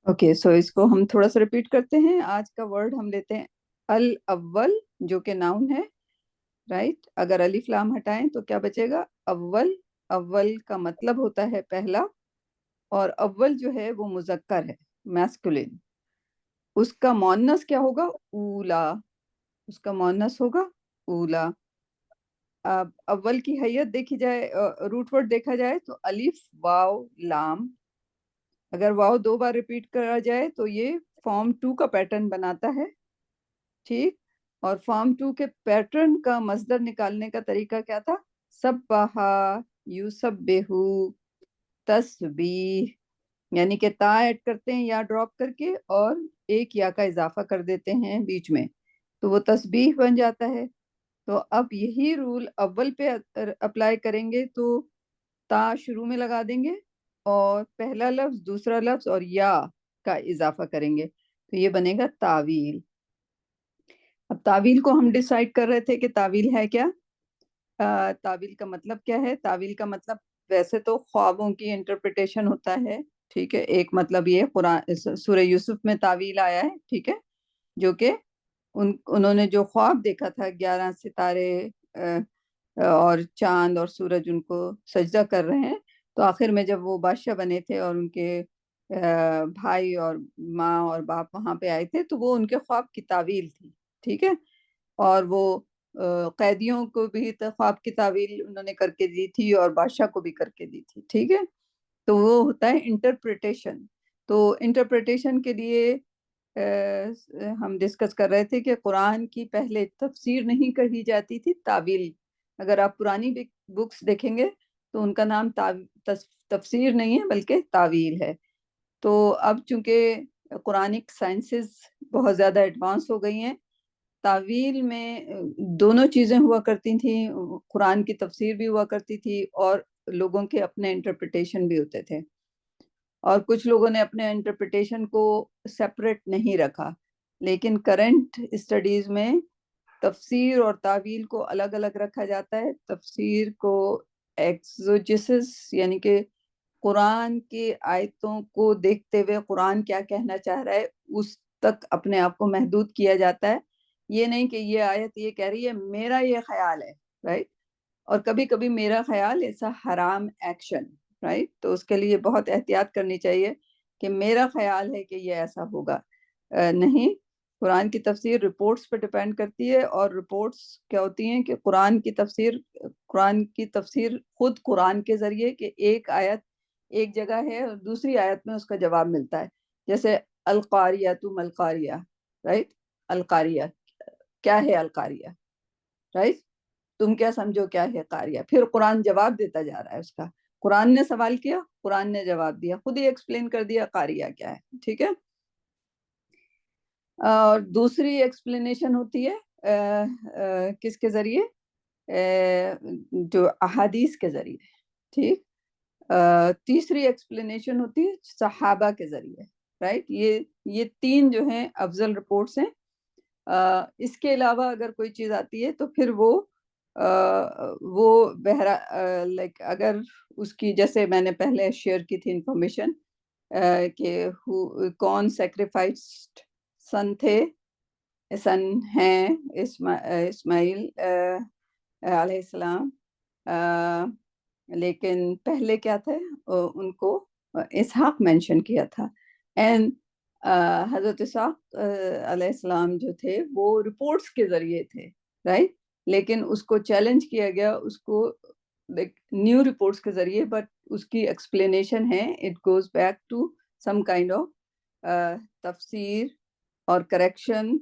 Okay so اس کو ہم تھوڑا سا ریپیٹ کرتے ہیں. آج کا ورڈ ہم لیتے ہیں الاول جو کہ ناؤن ہے، رائٹ. اگر الف لام ہٹائیں تو کیا بچے گا؟ اول. اول کا مطلب ہوتا ہے پہلا، اور اول جو ہے وہ مذکر ہے، میسکولین. اس کا مؤنث کیا ہوگا؟ اولا. اس کا مؤنث ہوگا اولا. اب اول کی حیت دیکھی جائے، روٹ ورڈ دیکھا جائے تو الف واو لام. اگر واو 2 بار ریپیٹ کرا جائے تو یہ فارم 2 کا پیٹرن بناتا ہے، ٹھیک. اور فارم 2 کے پیٹرن کا مصدر نکالنے کا طریقہ کیا تھا؟ سبحا یسبحو، تسبیح. یعنی کہ تا ایڈ کرتے ہیں یا ڈراپ کر کے، اور ایک یا کا اضافہ کر دیتے ہیں بیچ میں، تو وہ تسبیح بن جاتا ہے. تو اب یہی رول اول پہ اپلائی کریں گے تو تا شروع میں لگا دیں گے، اور پہلا لفظ دوسرا لفظ اور یا کا اضافہ کریں گے، تو یہ بنے گا تاویل. اب تاویل کو ہم ڈیسائیڈ کر رہے تھے کہ تاویل ہے کیا. تاویل کا مطلب کیا ہے؟ تاویل کا مطلب ویسے تو خوابوں کی انٹرپریٹیشن ہوتا ہے، ٹھیک ہے. ایک مطلب یہ قرآن سورہ یوسف میں تاویل آیا ہے، ٹھیک ہے، جو کہ انہوں نے جو خواب دیکھا تھا 11 ستارے اور چاند اور سورج ان کو سجدہ کر رہے ہیں، تو آخر میں جب وہ بادشاہ بنے تھے اور ان کے بھائی اور ماں اور باپ وہاں پہ آئے تھے، تو وہ ان کے خواب کی تعویل تھی، ٹھیک ہے. اور وہ قیدیوں کو بھی خواب کی تعویل انہوں نے کر کے دی تھی، اور بادشاہ کو بھی کر کے دی تھی، ٹھیک ہے. تو وہ ہوتا ہے انٹرپریٹیشن. تو انٹرپریٹیشن کے لیے ہم ڈسکس کر رہے تھے کہ قرآن کی پہلے تفسیر نہیں کہی جاتی تھی، تعویل. اگر آپ پرانی بکس دیکھیں گے تو ان کا نام تفسیر نہیں ہے بلکہ تعویل ہے. تو اب چونکہ قرآنک سائنسز بہت زیادہ ایڈوانس ہو گئی ہیں، تعویل میں دونوں چیزیں ہوا کرتی تھیں، قرآن کی تفسیر بھی ہوا کرتی تھی اور لوگوں کے اپنے انٹرپریٹیشن بھی ہوتے تھے. اور کچھ لوگوں نے اپنے انٹرپریٹیشن کو سیپریٹ نہیں رکھا، لیکن کرنٹ اسٹڈیز میں تفسیر اور تعویل کو الگ الگ رکھا جاتا ہے. تفسیر کو ایکزوجسس یعنی کہ قرآن کی آیتوں کو دیکھتے ہوئے قرآن کیا کہنا چاہ رہا ہے اس تک اپنے آپ کو محدود کیا جاتا ہے. یہ نہیں کہ یہ آیت یہ کہہ رہی ہے میرا یہ خیال ہے، رائٹ. اور کبھی کبھی میرا خیال ایسا حرام ایکشن، رائٹ. تو اس کے لیے بہت احتیاط کرنی چاہیے کہ میرا خیال ہے کہ یہ ایسا ہوگا، نہیں. قرآن کی تفسیر رپورٹس پہ ڈیپینڈ کرتی ہے، اور رپورٹس کیا ہوتی ہیں کہ قرآن کی تفسیر خود قرآن کے ذریعے، کہ ایک آیت ایک جگہ ہے اور دوسری آیت میں اس کا جواب ملتا ہے. جیسے القاریہ تم القاریہ، رائٹ. القاریہ کیا ہے؟ القاریہ، رائٹ. تم کیا سمجھو کیا ہے قاریہ؟ پھر قرآن جواب دیتا جا رہا ہے اس کا. قرآن نے سوال کیا، قرآن نے جواب دیا، خود ہی ایکسپلین کر دیا قاریہ کیا ہے، ٹھیک ہے. اور دوسری ایکسپلینیشن ہوتی ہے کس کے ذریعے؟ جو احادیث کے ذریعے، ٹھیک. تیسری ایکسپلینیشن ہوتی ہے صحابہ کے ذریعے، رائٹ. یہ 3 جو ہیں افضل رپورٹس ہیں. اس کے علاوہ اگر کوئی چیز آتی ہے تو پھر وہ لائک اگر اس کی، جیسے میں نے پہلے شیئر کی تھی انفارمیشن کہ کون سیکریفائسڈ سن تھے، سن ہیں اسماعیل علیہ السلام، لیکن پہلے کیا تھے ان کو اسحاق مینشن کیا تھا. اینڈ حضرت اسحاق علیہ السلام جو تھے وہ رپورٹس کے ذریعے تھے، رائٹ. لیکن اس کو چیلنج کیا گیا، اس کو نیو رپورٹس کے ذریعے، بٹ اس کی ایکسپلینیشن ہے it goes back to some kind of تفسیر اور کریکشن.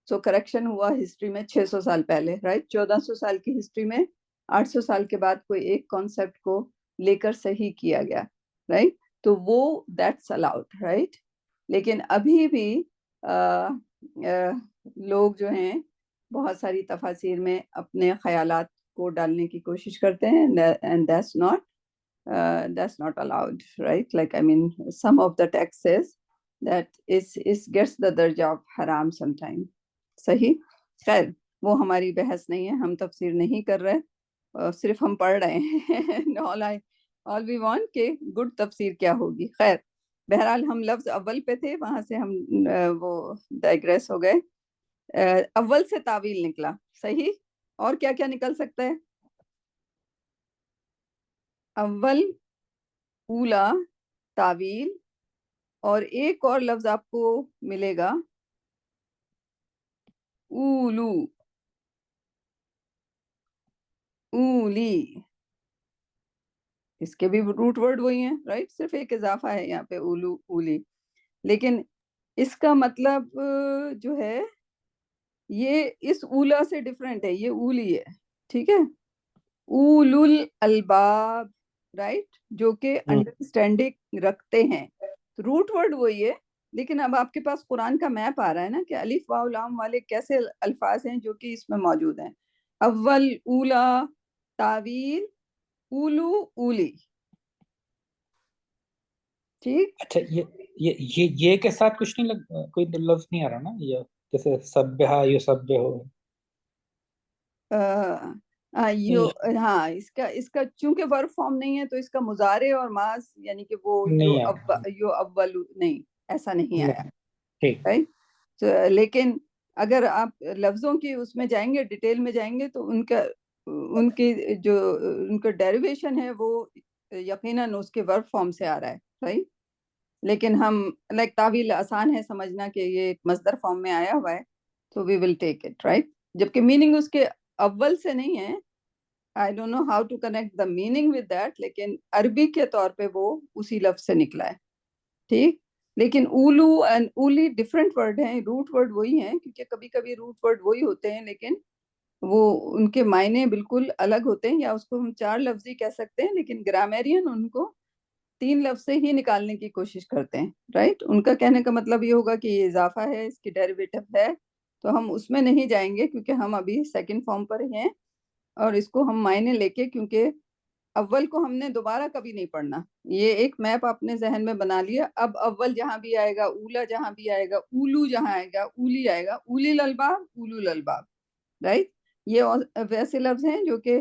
سو کریکشن ہوا ہسٹری میں 600 سال پہلے، رائٹ. 1400 سال کی ہسٹری میں 800 سال کے بعد کوئی ایک کانسیپٹ کو لے کر صحیح کیا گیا، رائٹ. تو وہ دیٹس الاؤڈ، رائٹ. لیکن ابھی بھی لوگ جو ہیں بہت ساری تفاسیر میں اپنے خیالات کو ڈالنے کی کوشش کرتے ہیں، and that's not allowed, right. Like I mean some of the text says that it gets the درجہ of حرام sometime. صحیح. خیر وہ ہماری بحث نہیں ہے، ہم تفسیر نہیں کر رہے، صرف ہم پڑھ رہے ہیں. all we want کہ گڈ تفسیر کیا ہوگی. خیر بہرحال ہم لفظ اول پہ تھے، وہاں سے ہم وہ ڈائگریس ہو گئے، اول سے تعویل نکلا، صحیح؟ اور کیا کیا نکل سکتا ہے؟ اول، اولا، تعویل، اور ایک اور لفظ آپ کو ملے گا اولو، اولی، اس کے بھی روٹ ورڈ وہی ہیں، رائٹ؟ صرف ایک اضافہ ہے یہاں پہ، اولو، اولی، لیکن اس کا مطلب جو ہے یہ اس اولا سے ڈیفرنٹ ہے، یہ اولی ہے، ٹھیک ہے؟ اولو الالباب، رائٹ، جو کہ انڈرسٹینڈنگ رکھتے ہیں، روٹ ورڈ وہی ہے، لیکن اب آپ کے پاس قرآن کا میپ آ رہا ہے نا کہ الف واو لام والے کیسے الفاظ ہیں جو کہ اس میں موجود ہیں، اول، اولا، تعویل، اولو، اولی، ٹھیک؟ اچھا یہ کے ساتھ کچھ نہیں کوئی لفظ نہیں آ رہا نا، یہ جیسے سبحہ یسبح ہو؟ ہاں، اس کا چونکہ ورب فارم نہیں ہے تو اس کا مضارع اور ماض یعنی کہ وہ نہیں آ رہا، یو اول، نہیں، ایسا نہیں آیا، نہیں، ٹھیک. right؟ لیکن اگر آپ لفظوں کی اس میں جائیں گے، ڈیٹیل میں جائیں گے، تو ان کی جو ان کا ڈیریویشن ہے وہ یقیناً اس کے ورب فارم سے آ رہا ہے، right؟ لیکن ہم تعویل آسان ہے سمجھنا کہ یہ ایک مصدر فارم میں آیا ہوا ہے، تو وی ول ٹیک اٹ، رائٹ؟ جبکہ میننگ اس کے اول سے نہیں ہے، I don't know how to connect the meaning with that، لیکن عربی کے طور پہ وہ اسی لفظ سے نکلا ہے، ٹھیک؟ لیکن اولو اینڈ اولی ڈفرینٹ ورڈ ہیں، روٹ ورڈ وہی ہیں، کیونکہ کبھی کبھی روٹ ورڈ وہی ہوتے ہیں لیکن وہ ان کے معنی بالکل الگ ہوتے ہیں، یا اس کو ہم چار لفظی کہہ سکتے ہیں، لیکن گرامیرین ان کو تین لفظ سے ہی نکالنے کی کوشش کرتے ہیں، رائٹ؟ ان کا کہنے کا مطلب یہ ہوگا کہ یہ اضافہ ہے، اس کی ڈیریویٹو ہے، تو ہم اس میں نہیں جائیں گے کیونکہ ہم ابھی سیکنڈ فارم پر ہی ہیں، اور اس کو ہم معنی لے کے، کیونکہ اول کو ہم نے دوبارہ کبھی نہیں پڑھنا، یہ ایک میپ آپ نے ذہن میں بنا لیا، اب اول جہاں بھی آئے گا، اولا جہاں بھی آئے گا، اولو جہاں آئے گا، اولی آئے گا، اولی الالباب، اولو الالباب، رائٹ؟ یہ ویسے لفظ ہیں جو کہ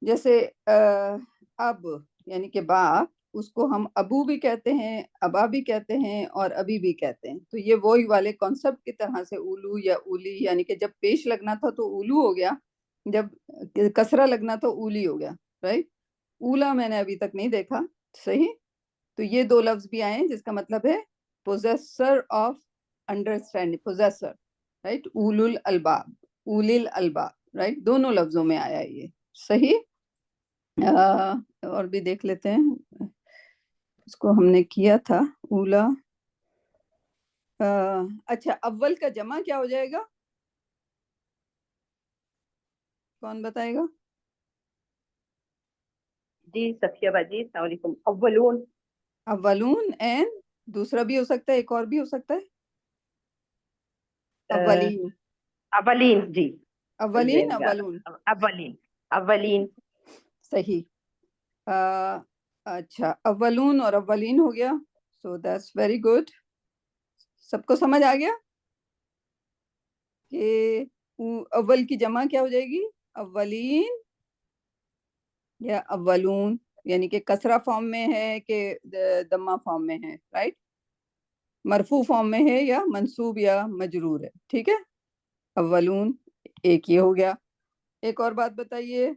جیسے اب یعنی کہ باپ، اس کو ہم ابو بھی کہتے ہیں، ابا بھی کہتے ہیں، اور ابھی بھی کہتے ہیں، تو یہ وہی والے کانسیپٹ کی طرح سے اولو یا اولی، یعنی کہ جب پیش لگنا تھا تو اولو ہو گیا، جب کسرہ لگنا تو اولی ہو گیا، رائٹ؟ اولا میں نے ابھی تک نہیں دیکھا، صحیح؟ تو یہ دو لفظ بھی آئے ہیں جس کا مطلب ہے possessor of understanding, possessor, right? اولو الالباب، اولی الالباب، رائٹ؟ دونوں لفظوں میں آیا یہ، صحیح؟ اور بھی دیکھ لیتے ہیں، اس کو ہم نے کیا تھا اولا، اچھا، اول کا جمع کیا ہو جائے گا؟ کون بتائے گا؟ جی صفیہ باجی، السلام علیکم. اولون. اولون، اینڈ دوسرا بھی ہو سکتا ہے، ایک اور بھی ہو سکتا ہے، اولین، اولین، جی. اولین، اولون، اولین، اولین. صحیح. اچھا، اولون اور اولین ہو گیا، سو دیٹس ویری گڈ. سب کو سمجھ آ گیا کہ اول کی جمع کیا ہو جائے گی؟ اولین یا اولون، یعنی کہ کسرہ فارم میں ہے کہ دمہ فارم میں ہے، رائٹ؟ مرفوع فارم میں ہے یا منصوب یا مجرور ہے، ٹھیک ہے؟ اولون، ایک یہ ہو گیا. ایک اور بات بتائیے،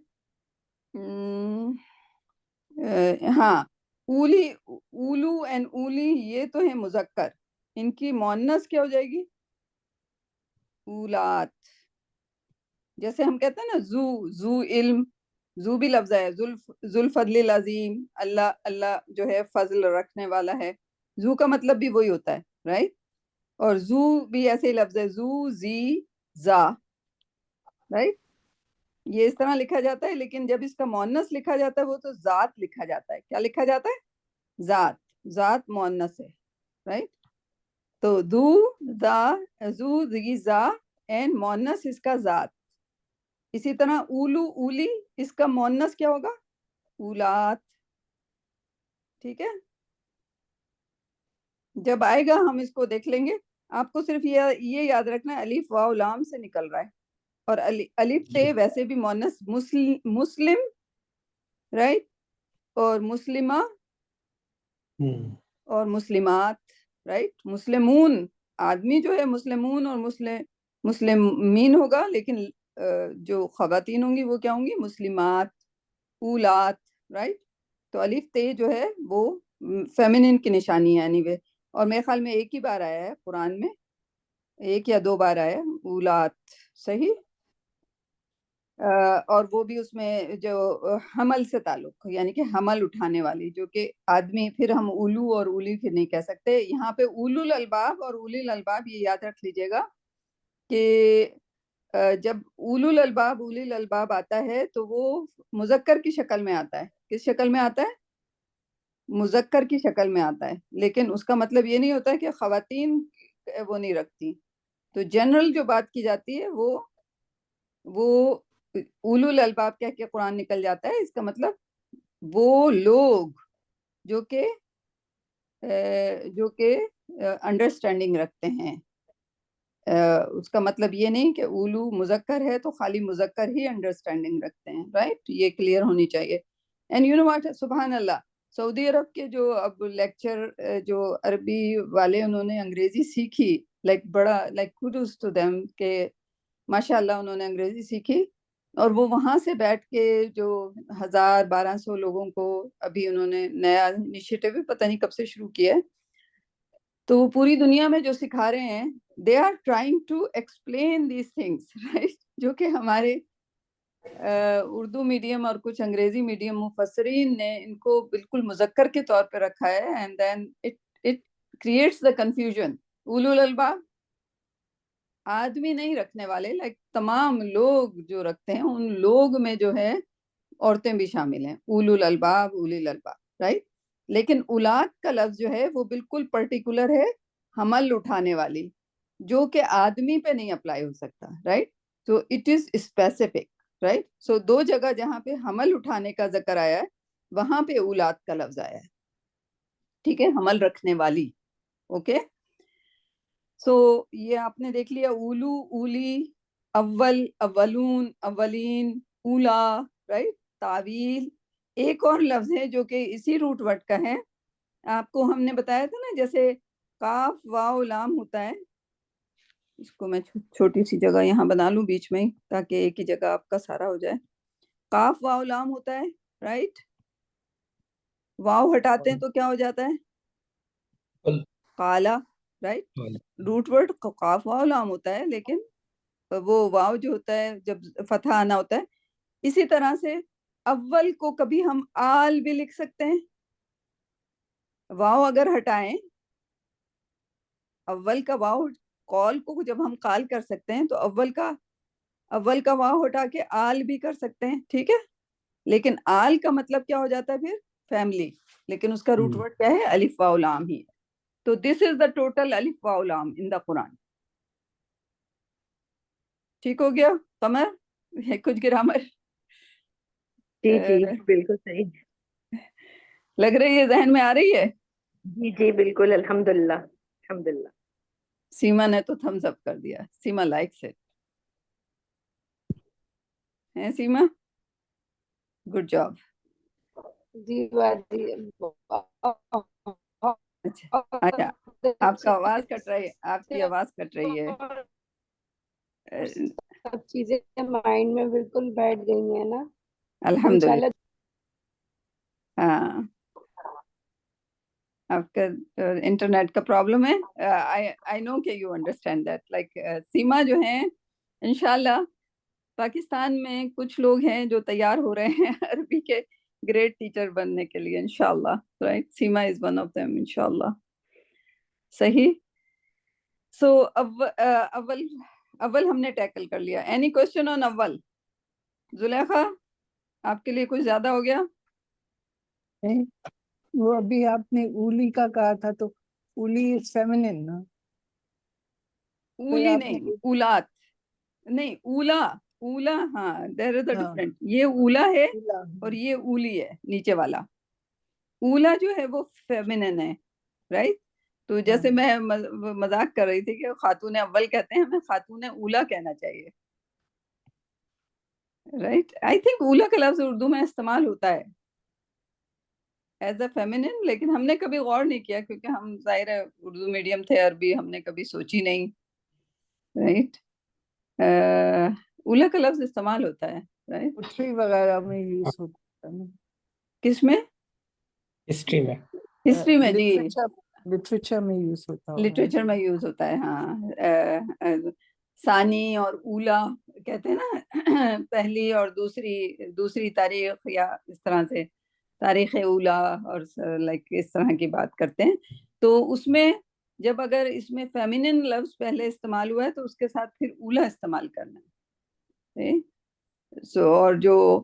ہاں، اولی، اولو اینڈ اولی یہ تو ہیں مذکر، ان کی مؤنث کیا ہو جائے گی؟ اولات. جیسے ہم کہتے ہیں نا زو علم، زو بھی لفظ ہے، ذو الفضل العظیم، اللہ جو ہے فضل رکھنے والا ہے، زو کا مطلب بھی وہی ہوتا ہے، رائٹ؟ اور زو بھی ایسے ہی لفظ ہے، زو، زی، زا، رائٹ؟ یہ اس طرح لکھا جاتا ہے، لیکن جب اس کا مؤنث لکھا جاتا ہے وہ تو ذات لکھا جاتا ہے. کیا لکھا جاتا ہے؟ ذات. ذات مؤنث ہے، رائٹ؟ تو دو، ذا، زو، زی، زا، اینڈ مؤنث اس کا ذات. اسی طرح اولو، اولی، اس کا مؤنث کیا ہوگا؟ اولات، ٹھیک ہے؟ جب آئے گا ہم اس کو دیکھ لیں گے. آپ کو صرف یہ یاد رکھنا ہے الف واو لام سے نکل رہا ہے، اور الف تے ویسے بھی مؤنث، مسلم، رائٹ؟ اور مسلمہ، اور مسلمات، رائٹ. مسلمون آدمی جو ہے مسلمون اور مسلمین ہوگا، لیکن جو خواتین ہوں گی وہ کیا ہوں گی؟ مسلمات، اولات، رائٹ. تو الف تے جو ہے وہ فیمنن کی نشانی ہے اینی وے. اور میرے خیال میں ایک ہی بار آیا ہے قرآن میں، ایک یا دو بار آیا ہے اولات. صحیح. اور وہ بھی اس میں جو حمل سے تعلق، یعنی کہ حمل اٹھانے والی، جو کہ آدمی، پھر ہم اولو اور اولی پھر نہیں کہہ سکتے. یہاں پہ اولو الالباب اور اولی الالباب یہ یاد رکھ لیجئے گا کہ جب اولو الالباب اولی الالباب آتا ہے تو وہ مذکر کی شکل میں آتا ہے. کس شکل میں آتا ہے؟ مذکر کی شکل میں آتا ہے. لیکن اس کا مطلب یہ نہیں ہوتا کہ خواتین وہ نہیں رکھتی. تو جنرل جو بات کی جاتی ہے وہ اولو الالباب کہہ کے قرآن نکل جاتا ہے. اس کا مطلب وہ لوگ جو کہ انڈرسٹینڈنگ رکھتے ہیں. اس کا مطلب یہ نہیں کہ اولو مذکر ہے تو خالی مذکر ہی انڈرسٹینڈنگ رکھتے ہیں، رائٹ. یہ کلیئر ہونی چاہیے. اینڈ یو نو واٹ، سبحان اللہ، سعودی عرب کے جو اب لیکچر جو عربی والے انہوں نے انگریزی سیکھی، لائک بڑا لائک kudos to them کہ ماشاء اللہ انہوں نے انگریزی سیکھی، اور وہ وہاں سے بیٹھ کے جو 1200 لوگوں کو ابھی انہوں نے نیا انیشیٹو بھی پتہ نہیں کب سے شروع کیا ہے، تو وہ پوری دنیا میں جو سکھا رہے ہیں، they are trying to explain these things, right. جو کہ ہمارے اردو میڈیم اور کچھ انگریزی میڈیم مفسرین نے ان کو بالکل مذکر کے طور پہ رکھا ہے، and then it creates the confusion. اولو الالباب آدمی نہیں رکھنے والے، لائک تمام لوگ جو رکھتے ہیں ان لوگ میں جو ہے عورتیں بھی شامل ہیں. اولو الالباب، اولی الالباب، رائٹ. لیکن اولاد کا لفظ جو ہے وہ بالکل پرٹیکولر ہے، حمل اٹھانے والی، جو کہ آدمی پہ نہیں اپلائی ہو سکتا، رائٹ. تو اٹ از اسپیسیفک، رائٹ. سو دو جگہ جہاں پہ حمل اٹھانے کا ذکر آیا ہے وہاں پہ اولاد کا لفظ آیا ہے، ٹھیک ہے، حمل رکھنے والی. اوکے. سو یہ آپ نے دیکھ لیا، اولو، اولی، اول، اولون، اولین، اولا، رائٹ. تعویل. ایک اور لفظ ہے جو کہ اسی روٹ ورڈ کا ہے، آپ کو ہم نے بتایا تھا نا، جیسے کاف واو لام ہوتا ہے. اس کو میں چھوٹی سی جگہ یہاں بنا لوں بیچ میں تاکہ ایک ہی جگہ آپ کا سارا ہو جائے. کاف واو لام ہوتا ہے، رائٹ. واو ہٹاتے ہیں تو کیا ہو جاتا ہے؟ قالا، رائٹ. روٹ ورڈ قاف واو لام ہوتا ہے، لیکن وہ واو جو ہوتا ہے جب فتح آنا ہوتا ہے. اسی طرح سے اول کو کبھی ہم آل بھی لکھ سکتے ہیں. واو اگر ہٹائیں، اول کا واو، قول کو جب ہم قال کر سکتے ہیں تو اول کا واو ہٹا کے آل بھی کر سکتے ہیں، ٹھیک ہے. لیکن آل کا مطلب کیا ہو جاتا ہے پھر؟ فیملی. لیکن اس کا روٹ ورڈ کیا ہے؟ الف واو لام ہی. تو دس از دا ٹوٹل الف واو لام ان دا قرآن. ٹھیک ہو گیا قمر؟ ہے کچھ گرامر جی جی بالکل صحیح. لگ رہی ہے ذہن میں آ رہی ہے؟ جی جی بالکل، الحمدللہ الحمدللہ. سیما نے تو تھمز اپ کر دیا. سیما لائکس اٹ. ہے سیما؟ Good job. جی باجی. اچھا آپ کا آواز کٹ رہی ہے، آپ کی آواز کٹ رہی ہے. سب چیزیں مائنڈ میں بالکل بیٹھ گئی ہیں نا. الحمدللہ. ہاں آپ کا انٹرنیٹ کا پرابلم ہے. آئی نو کہ یو انڈرسٹینڈ دیٹ. لائک سیما جو ہیں انشاءاللہ پاکستان میں کچھ لوگ ہیں جو تیار ہو رہے ہیں عربی کے گریٹ ٹیچر بننے کے لیے انشاءاللہ، right. Seema is one of them انشاءاللہ. صحیح. سو اول ہم نے ٹیکل کر لیا. اینی کوشچن آن اول؟ زلیخا آپ کے لیے کچھ زیادہ ہو گیا؟ وہ ابھی آپ نے اولی کا کہا تھا تو اولی از فیمنن نا. اولی نہیں، اولاد نہیں، اولا. اولا ہاں، دیر از اے ڈفرنٹ. یہ اولا ہے اور یہ اولی ہے نیچے والا. اولا جو ہے وہ فیمنن ہے، رائٹ. تو جیسے میں مذاق کر رہی تھی کہ خاتون اول کہتے ہیں، ہمیں خاتون اولا کہنا چاہیے، رائٹ. آئی تھنک اولا کا لفظ اردو میں استعمال ہوتا ہے. ایز اے فیمنن، لیکن ہم نے کبھی غور نہیں کیا کیونکہ ہم ظاہر ہے اردو میڈیم تھے، عربی ہم نے کبھی سوچی نہیں، رائٹ. اولا کا لفظ استعمال ہوتا ہے رائٹ پوٹری وغیرہ میں یوز ہوتا ہے نا. کس میں؟ ہسٹری میں. ہسٹری میں جی، لٹریچر میں یوز ہوتا ہوگا. لٹریچر میں یوز ہوتا ہے ہاں. ثانی اور اولا کہتے ہیں نا، پہلی اور دوسری تاریخ، یا اس طرح سے تاریخ اولا اور لائک اس طرح کی بات کرتے ہیں. تو اس میں جب اگر اس میں فیمینن لفظ پہلے استعمال ہوا ہے تو اس کے ساتھ پھر اولا استعمال کرنا ہے. اور جو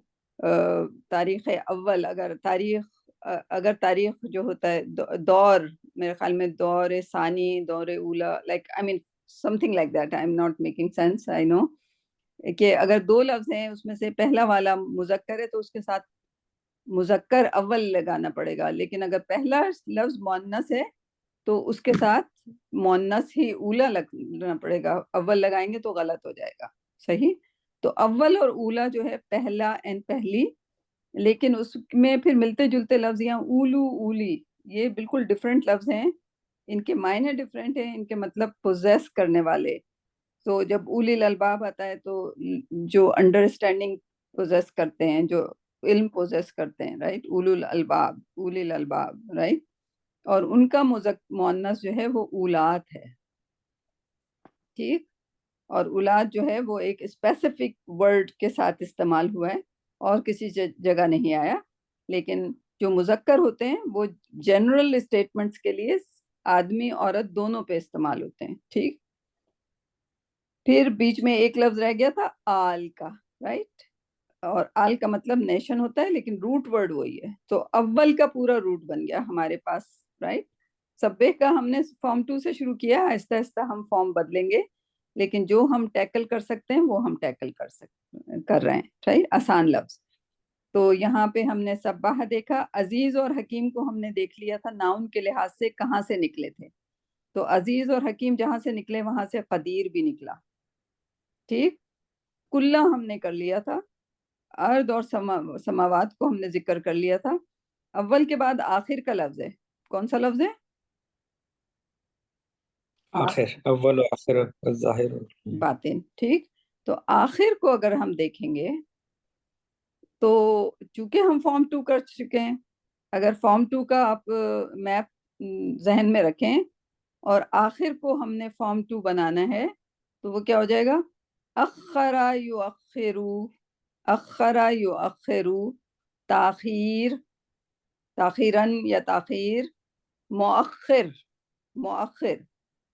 تاریخ اول، اگر تاریخ جو ہوتا ہے دور، میرے خیال میں دور ثانی، دور اولا، like I mean something like that, I am not making sense, I know, کہ اگر دو لفظ ہیں اس میں سے پہلا والا مذکر ہے تو اس کے ساتھ مذکر اول لگانا پڑے گا، لیکن اگر پہلا لفظ مؤنث ہے تو اس کے ساتھ مؤنث ہی اولا لگنا پڑے گا، اول لگائیں گے تو غلط ہو جائے گا. صحیح. تو اول اور اولا جو ہے پہلا اینڈ پہلی، لیکن اس میں پھر ملتے جلتے لفظ، یہاں اولو، اولی، یہ بالکل ڈفرینٹ لفظ ہیں، ان کے معنی ڈفرینٹ ہیں، ان کے مطلب پوزیس کرنے والے. تو جب اولی الالباب آتا ہے تو جو انڈرسٹینڈنگ پوزیس کرتے ہیں، جو علم پوزیس کرتے ہیں، رائٹ، اولو الالباب، اولی الالباب، رائٹ. اور ان کا مؤنث جو ہے وہ اولاد ہے. ٹھیک. اور اولاد جو ہے وہ ایک اسپیسیفک ورڈ کے ساتھ استعمال ہوا ہے اور کسی جگہ نہیں آیا، لیکن جو مذکر ہوتے ہیں وہ جنرل اسٹیٹمنٹس کے لیے آدمی عورت دونوں پہ استعمال ہوتے ہیں. ٹھیک. پھر بیچ میں ایک لفظ رہ گیا تھا آل کا، رائٹ. اور آل کا مطلب نیشن ہوتا ہے، لیکن روٹ ورڈ وہی ہے. تو اول کا پورا روٹ بن گیا ہمارے پاس، رائٹ. سبح کا ہم نے فارم 2 سے شروع کیا، آہستہ آہستہ ہم فارم بدلیں گے، لیکن جو ہم ٹیکل کر سکتے ہیں وہ ہم ٹیکل کر رہے ہیں، رائٹ. آسان لفظ. تو یہاں پہ ہم نے سباہ دیکھا. عزیز اور حکیم کو ہم نے دیکھ لیا تھا ناؤن کے لحاظ سے کہاں سے نکلے تھے. تو عزیز اور حکیم جہاں سے نکلے وہاں سے قدیر بھی نکلا. ٹھیک. کلّا ہم نے کر لیا تھا. ارض اور سماوات کو ہم نے ذکر کر لیا تھا. اول کے بعد آخر کا لفظ ہے، کون سا لفظ ہے؟ آخر، اول و آخر و ظاہر. باطن. ٹھیک. تو آخر کو اگر ہم دیکھیں گے تو چونکہ ہم فارم 2 کر چکے ہیں، اگر فارم 2 کا آپ میپ ذہن میں رکھیں اور آخر کو ہم نے فارم 2 بنانا ہے تو وہ کیا ہو جائے گا؟ اخرا یؤخرو، اخرا یؤخرو، تاخیر، تاخیرن یا تاخیر، مؤخر، مؤخر.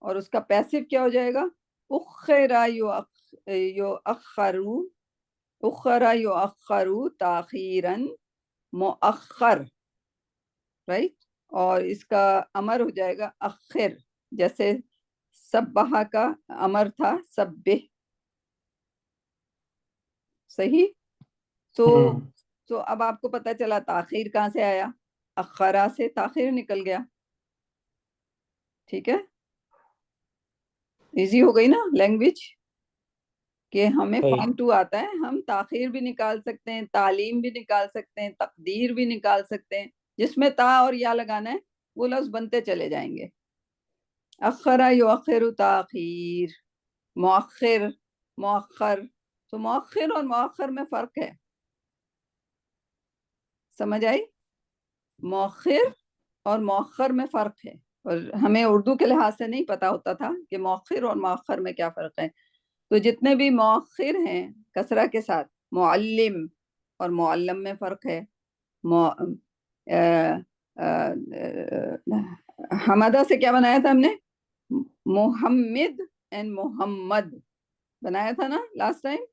اور اس کا پیسو کیا ہو جائے گا؟ اخرا یؤخرو، اخرا یؤخرو تاخیرن مؤخر، رائٹ. اور اس کا امر ہو جائے گا اخر، جیسے سبحہ کا امر تھا سبح. صحیح. تو اب آپ کو پتہ چلا تاخیر کہاں سے آیا، اخرا سے تاخیر نکل گیا. ٹھیک ہے. ایزی ہو گئی نا لینگویج، کہ ہمیں فارم 2 آتا ہے، ہم تاخیر بھی نکال سکتے ہیں، تعلیم بھی نکال سکتے ہیں، تقدیر بھی نکال سکتے ہیں. جس میں تا اور یا لگانا ہے وہ لفظ بنتے چلے جائیں گے. اخرا یؤخر تاخیر، مؤخر، مؤخر. تو مؤخر اور مؤخر میں فرق ہے، سمجھ آئی؟ مؤخر اور مؤخر میں فرق ہے، اور ہمیں اردو کے لحاظ سے نہیں پتا ہوتا تھا کہ مؤخر اور مؤخر میں کیا فرق ہے. تو جتنے بھی مؤخر ہیں کسرہ کے ساتھ، معلم اور معلم میں فرق ہے. حمدہ سے کیا بنایا تھا ہم نے؟ محمد اینڈ محمد بنایا تھا نا لاسٹ ٹائم،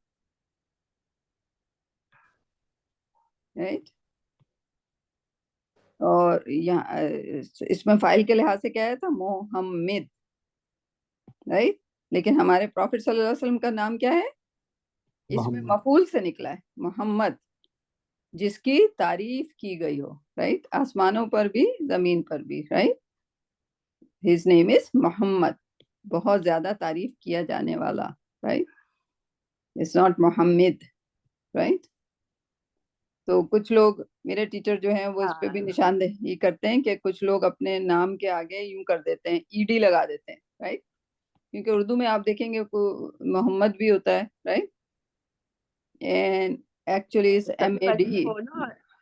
رائٹ. اور یہاں اس میں فائل کے لحاظ سے کیا آیا تھا؟ محمد، رائٹ. لیکن ہمارے پروفٹ صلی اللہ علیہ وسلم کا نام کیا ہے؟ اس میں مفعول سے نکلا ہے محمد، جس کی تعریف کی گئی ہو، رائٹ. آسمانوں پر بھی زمین پر بھی، رائٹ. ہز نیم از محمد، بہت زیادہ تعریف کیا جانے والا، right. It's not Muhammad, right. تو کچھ لوگ میرے ٹیچر جو ہیں وہ اس پہ بھی نشاندہی کرتے ہیں کہ کچھ لوگ اپنے نام کے آگے یوں کر دیتے ہیں، ای ڈی لگا دیتے ہیں، رائٹ، کیونکہ اردو میں آپ دیکھیں گے محمد بھی ہوتا ہے، right, and actually is M A D,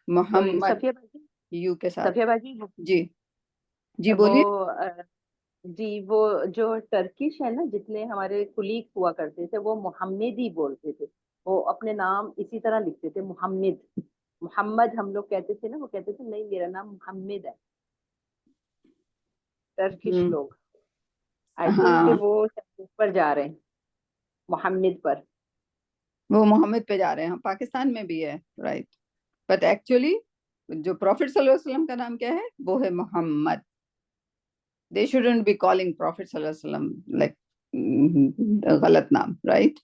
محمد صفیہ باجی، یو کے ساتھ. صفیہ باجی جی جی بولیے. جی وہ جو ٹرکش ہے نا، جتنے ہمارے کلیگ ہوا کرتے تھے وہ محمد ہی بولتے تھے، وہ اپنے نام اسی طرح لکھتے تھے، محمد ہم لوگ کہتے تھے نا، وہ کہتے تھے نہیں میرا نام محمد ہے. ٹرکش لوگ آئی تھنک کہ وہ پر جا رہے ہیں، محمد پر، وہ محمد پہ جا رہے ہیں. پاکستان میں بھی ہے، رائٹ، بٹ ایکچولی جو پروفٹ صلی اللہ علیہ وسلم کا نام کیا ہے، وہ ہے محمد. They shouldn't be calling Prophet صلی اللہ علیہ وسلم like غلط نام، right.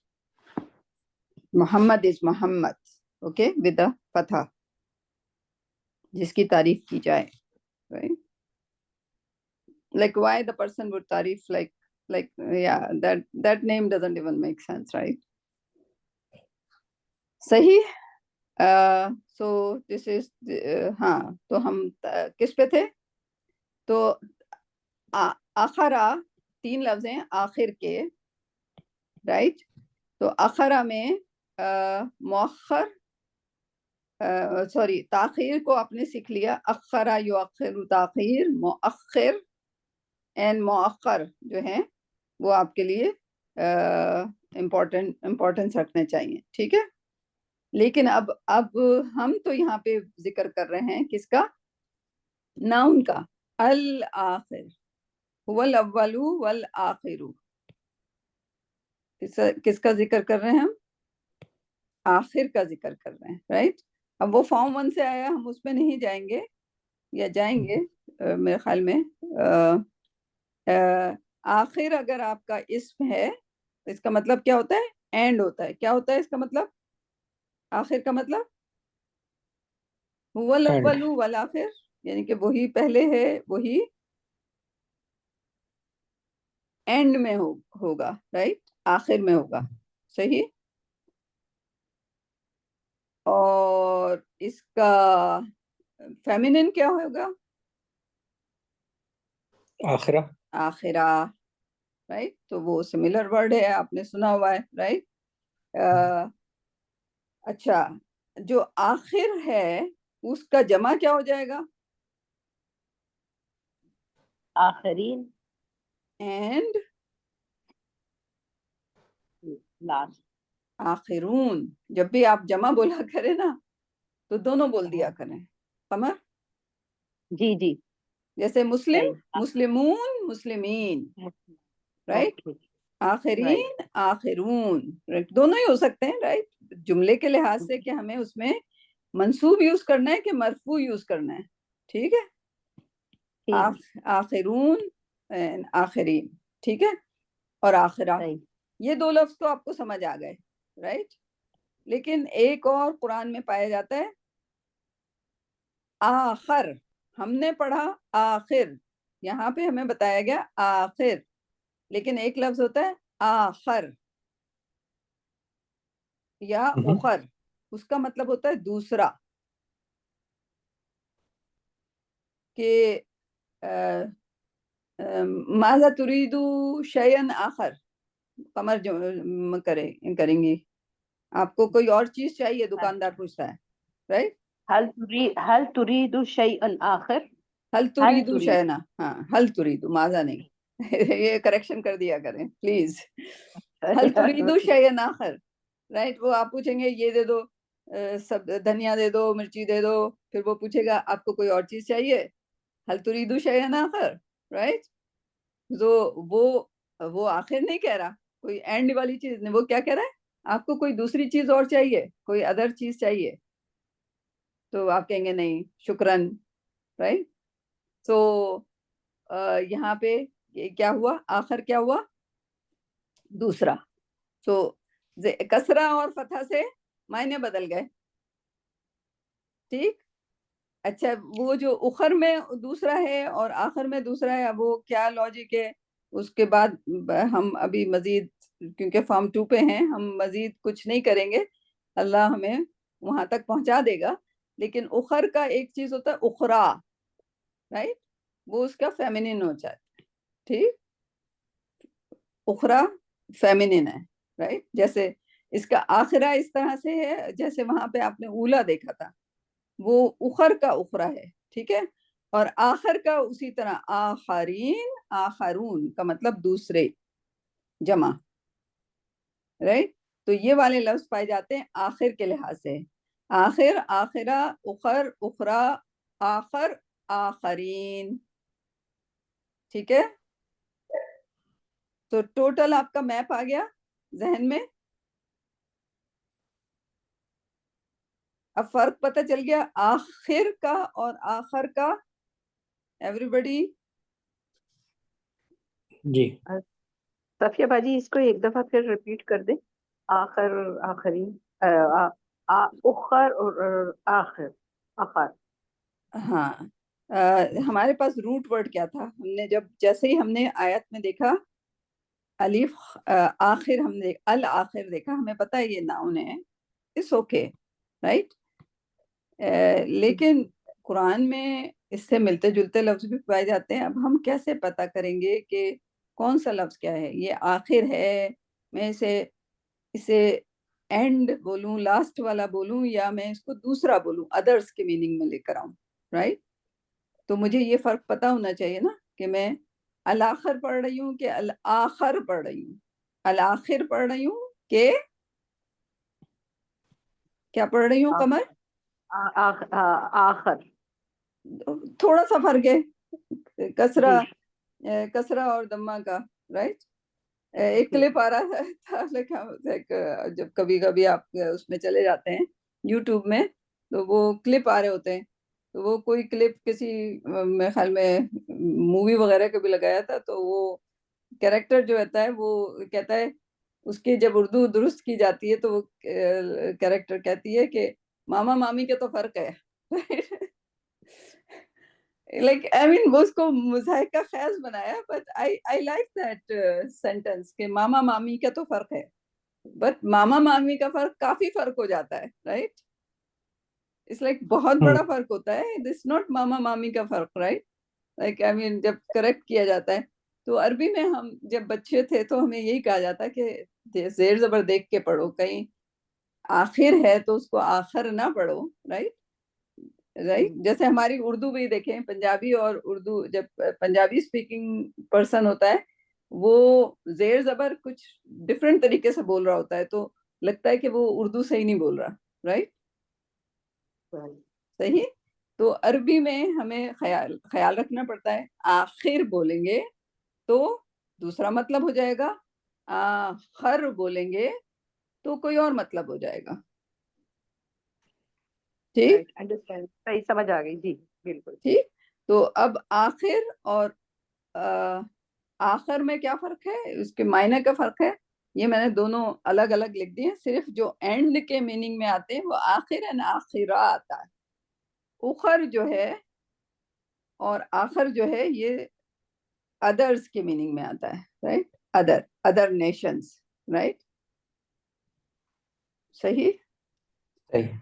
Muhammad is Muhammad, okay, with the فتح، جس کی تعریف کی جائے، right. Like why the person would تعریف like yeah, that name doesn't even make sense, right. صحیح. So this is ہاں، تو ہم کس پہ تھے؟ تو آخرا 3 لفظ ہیں آخر کے، رائٹ. تو آخرا میں مؤخر، سوری تاخیر کو آپ نے سیکھ لیا، اخرا یؤخر تاخیر، مؤخر اینڈ مؤخر جو ہیں وہ آپ کے لیے امپورٹنس رکھنے چاہیے، ٹھیک ہے. لیکن اب ہم تو یہاں پہ ذکر کر رہے ہیں کس کا؟ ناؤن کا. الآخر هو الاول والآخر، کس کا ذکر کر رہے ہیں ہم؟ آخر کا ذکر کر رہے ہیں، رائٹ. اب وہ فارم 1 سے آیا، ہم اس میں نہیں جائیں گے، یا جائیں گے میرے خیال میں. آخر اگر آپ کا اسم ہے تو اس کا مطلب کیا ہوتا ہے؟ اینڈ ہوتا ہے. کیا ہوتا ہے اس کا مطلب؟ آخر کا مطلب هو الاول والآخر، یعنی کہ وہی پہلے ہے، وہی اینڈ میں ہوگا، رائٹ، آخر میں ہوگا، صحیح. اور اس کا فیمینن کیا ہوگا؟ آخرہ. آخرہ، رائٹ. تو وہ سملر ورڈ ہے، آپ نے سنا ہوا ہے، رائٹ. اچھا، جو آخر ہے اس کا جمع کیا ہو جائے گا؟ آخرین اینڈ لاسٹ. آخرون. جب بھی آپ جمع بولا کریں نا تو دونوں بول دیا کریں. قمر، جی جی جیسے مسلم، صحیح. مسلمون، مسلمین، رائٹ. آخرین، آخرون، دونوں ہی ہو سکتے ہیں، رائٹ. جملے کے لحاظ سے کہ ہمیں اس میں منصوب یوز کرنا ہے کہ مرفوع یوز کرنا ہے، ٹھیک ہے. آخرون، آخرین، ٹھیک ہے. اور آخرہ، یہ 2 لفظ تو آپ کو سمجھ آ گئے، رائٹ. لیکن ایک اور قرآن میں پایا جاتا ہے آخر. ہم نے پڑھا آخر، یہاں پہ ہمیں بتایا گیا آخر، لیکن ایک لفظ ہوتا ہے آخر یا اخر، اس کا مطلب ہوتا ہے دوسرا. کہ ماذا تريد شيئا آخر، قمر جو کریں گی، آپ کو کوئی اور چیز چاہیے؟ دکاندار پوچھتا ہے، رائٹ. هل تريد شيئا آخر، حل تريد شيئا، ہاں حل تريد، ماذا نہیں. یہ کریکشن کر دیا کریں پلیز. حل تريد شيئا آخر، رائٹ. وہ آپ پوچھیں گے یہ دے دو، سب دھنیا دے دو، مرچی دے دو، پھر وہ پوچھے گا آپ کو کوئی اور چیز چاہیے؟ حل تريد شيئا آخر، رائٹ. وہ آخر نہیں کہہ رہا، کوئی اینڈ والی چیز نہیں، وہ کیا کہہ رہا ہے؟ آپ کو کوئی دوسری چیز اور چاہیے، کوئی ادر چیز چاہیے؟ تو آپ کہیں گے نہیں شکرن، رائٹ. تو یہاں پہ کیا ہوا؟ آخر کیا ہوا؟ دوسرا. تو کسرہ اور فتح سے معنی بدل گئے، ٹھیک. اچھا، وہ جو اخر میں دوسرا ہے اور آخر میں دوسرا ہے، وہ کیا لاجک ہے؟ اس کے بعد ہم ابھی مزید، کیونکہ فارم 2 پہ ہیں، ہم مزید کچھ نہیں کریں گے، اللہ ہمیں وہاں تک پہنچا دے گا. لیکن اخر کا ایک چیز ہوتا ہے اخرا، رائٹ، وہ اس کا فیمنن ہو جاتا ہے، ٹھیک، اخرا فیمنن ہے، رائٹ، جیسے اس کا آخرہ اس طرح سے ہے، جیسے وہاں پہ آپ نے اولا دیکھا تھا، وہ اخر کا اخرا ہے، ٹھیک ہے، اور آخر کا اسی طرح آخرین، آخرون کا مطلب دوسرے، جمع، رائٹ، تو یہ والے لفظ پائے جاتے ہیں آخر کے لحاظ سے، آخر، آخرہ، اخر، اخرا، آخر، آخرین، ٹھیک ہے، تو ٹوٹل آپ کا میپ آ گیا ذہن میں، اب فرق پتہ چل گیا آخر کا اور آخر کا، ایوری بڈی؟ جی صفیہ باجی اس کو ایک دفعہ پھر ریپیٹ کر دیں، آخر، آخرین، اخر اور آخر، آخر، ہاں، ہمارے پاس روٹ ورڈ کیا تھا، ہم نے جیسے ہی ہم نے آیت میں دیکھا الف آخر، ہم نے الآخر دیکھا، ہمیں پتہ ہے یہ ناؤن ہے، اس اوکے، رائٹ، لیکن قرآن میں اس سے ملتے جلتے لفظ بھی پائے جاتے ہیں، اب ہم کیسے پتہ کریں گے کہ کون سا لفظ کیا ہے، یہ آخر ہے، میں اسے اینڈ بولوں، لاسٹ والا بولوں، یا میں اس کو دوسرا بولوں، ادرس کے میننگ میں لے کر آؤں، رائٹ، تو مجھے یہ فرق پتہ ہونا چاہیے نا کہ میں الآخر پڑھ رہی ہوں کہ الآخر پڑھ رہی ہوں، الآخر پڑھ رہی ہوں کہ کیا پڑھ رہی ہوں قمر؟ آخر، تھوڑا سا فرق ہے، جی کسرہ اور دمہ کا، رائٹ، ایک کلپ آ رہا تھا جب کبھی کبھی آپ اس میں چلے جاتے ہیں یوٹیوب میں، تو وہ کلپ آ رہے ہوتے ہیں، تو وہ کوئی کلپ کسی میرے خیال میں مووی وغیرہ کا بھی لگایا تھا، تو وہ کیریکٹر جو ہوتا ہے وہ کہتا ہے، اس کی جب اردو درست کی جاتی ہے تو وہ کیریکٹر کہتی ہے کہ ماما مامی کے تو فرق ہے، like I mean وہ اس کو مضحک کا خیز بنایا، but I like that sentence کہ ماما مامی کا تو فرق ہے، but ماما مامی کا فرق کافی فرق ہو جاتا ہے، right، it's like بہت بڑا فرق ہوتا ہے، this not ماما مامی کا فرق، right، like I mean جب کریکٹ کیا جاتا ہے، تو عربی میں ہم جب بچے تھے تو ہمیں یہی کہا جاتا کہ زیر زبر دیکھ کے پڑھو، کہیں آخر ہے تو اس کو آخر نہ پڑھو، رائٹ، رائٹ، جیسے ہماری اردو بھی دیکھیں، پنجابی اور اردو، جب پنجابی اسپیکنگ پرسن ہوتا ہے وہ زیر زبر کچھ ڈفرینٹ طریقے سے بول رہا ہوتا ہے، تو لگتا ہے کہ وہ اردو صحیح نہیں بول رہا، رائٹ، صحیح، تو عربی میں ہمیں خیال رکھنا پڑتا ہے، آخر بولیں گے تو دوسرا مطلب ہو جائے گا، آخر بولیں گے تو کوئی اور مطلب ہو جائے گا، ٹھیک، انڈرسٹینڈ، صحیح سمجھ آ گئی، جی بالکل ٹھیک، تو اب آخر اور آخر میں کیا فرق ہے، اس کے معنی کا فرق ہے، یہ میں نے دونوں الگ الگ لکھ دیے، صرف جو اینڈ کے میننگ میں آتے ہیں وہ آخر اینڈ آخرہ آتا ہے، اخر جو ہے اور آخر جو ہے یہ ادرس کے میننگ میں آتا ہے، رائٹ، ادر نیشنز، رائٹ، صحیح، صحیح،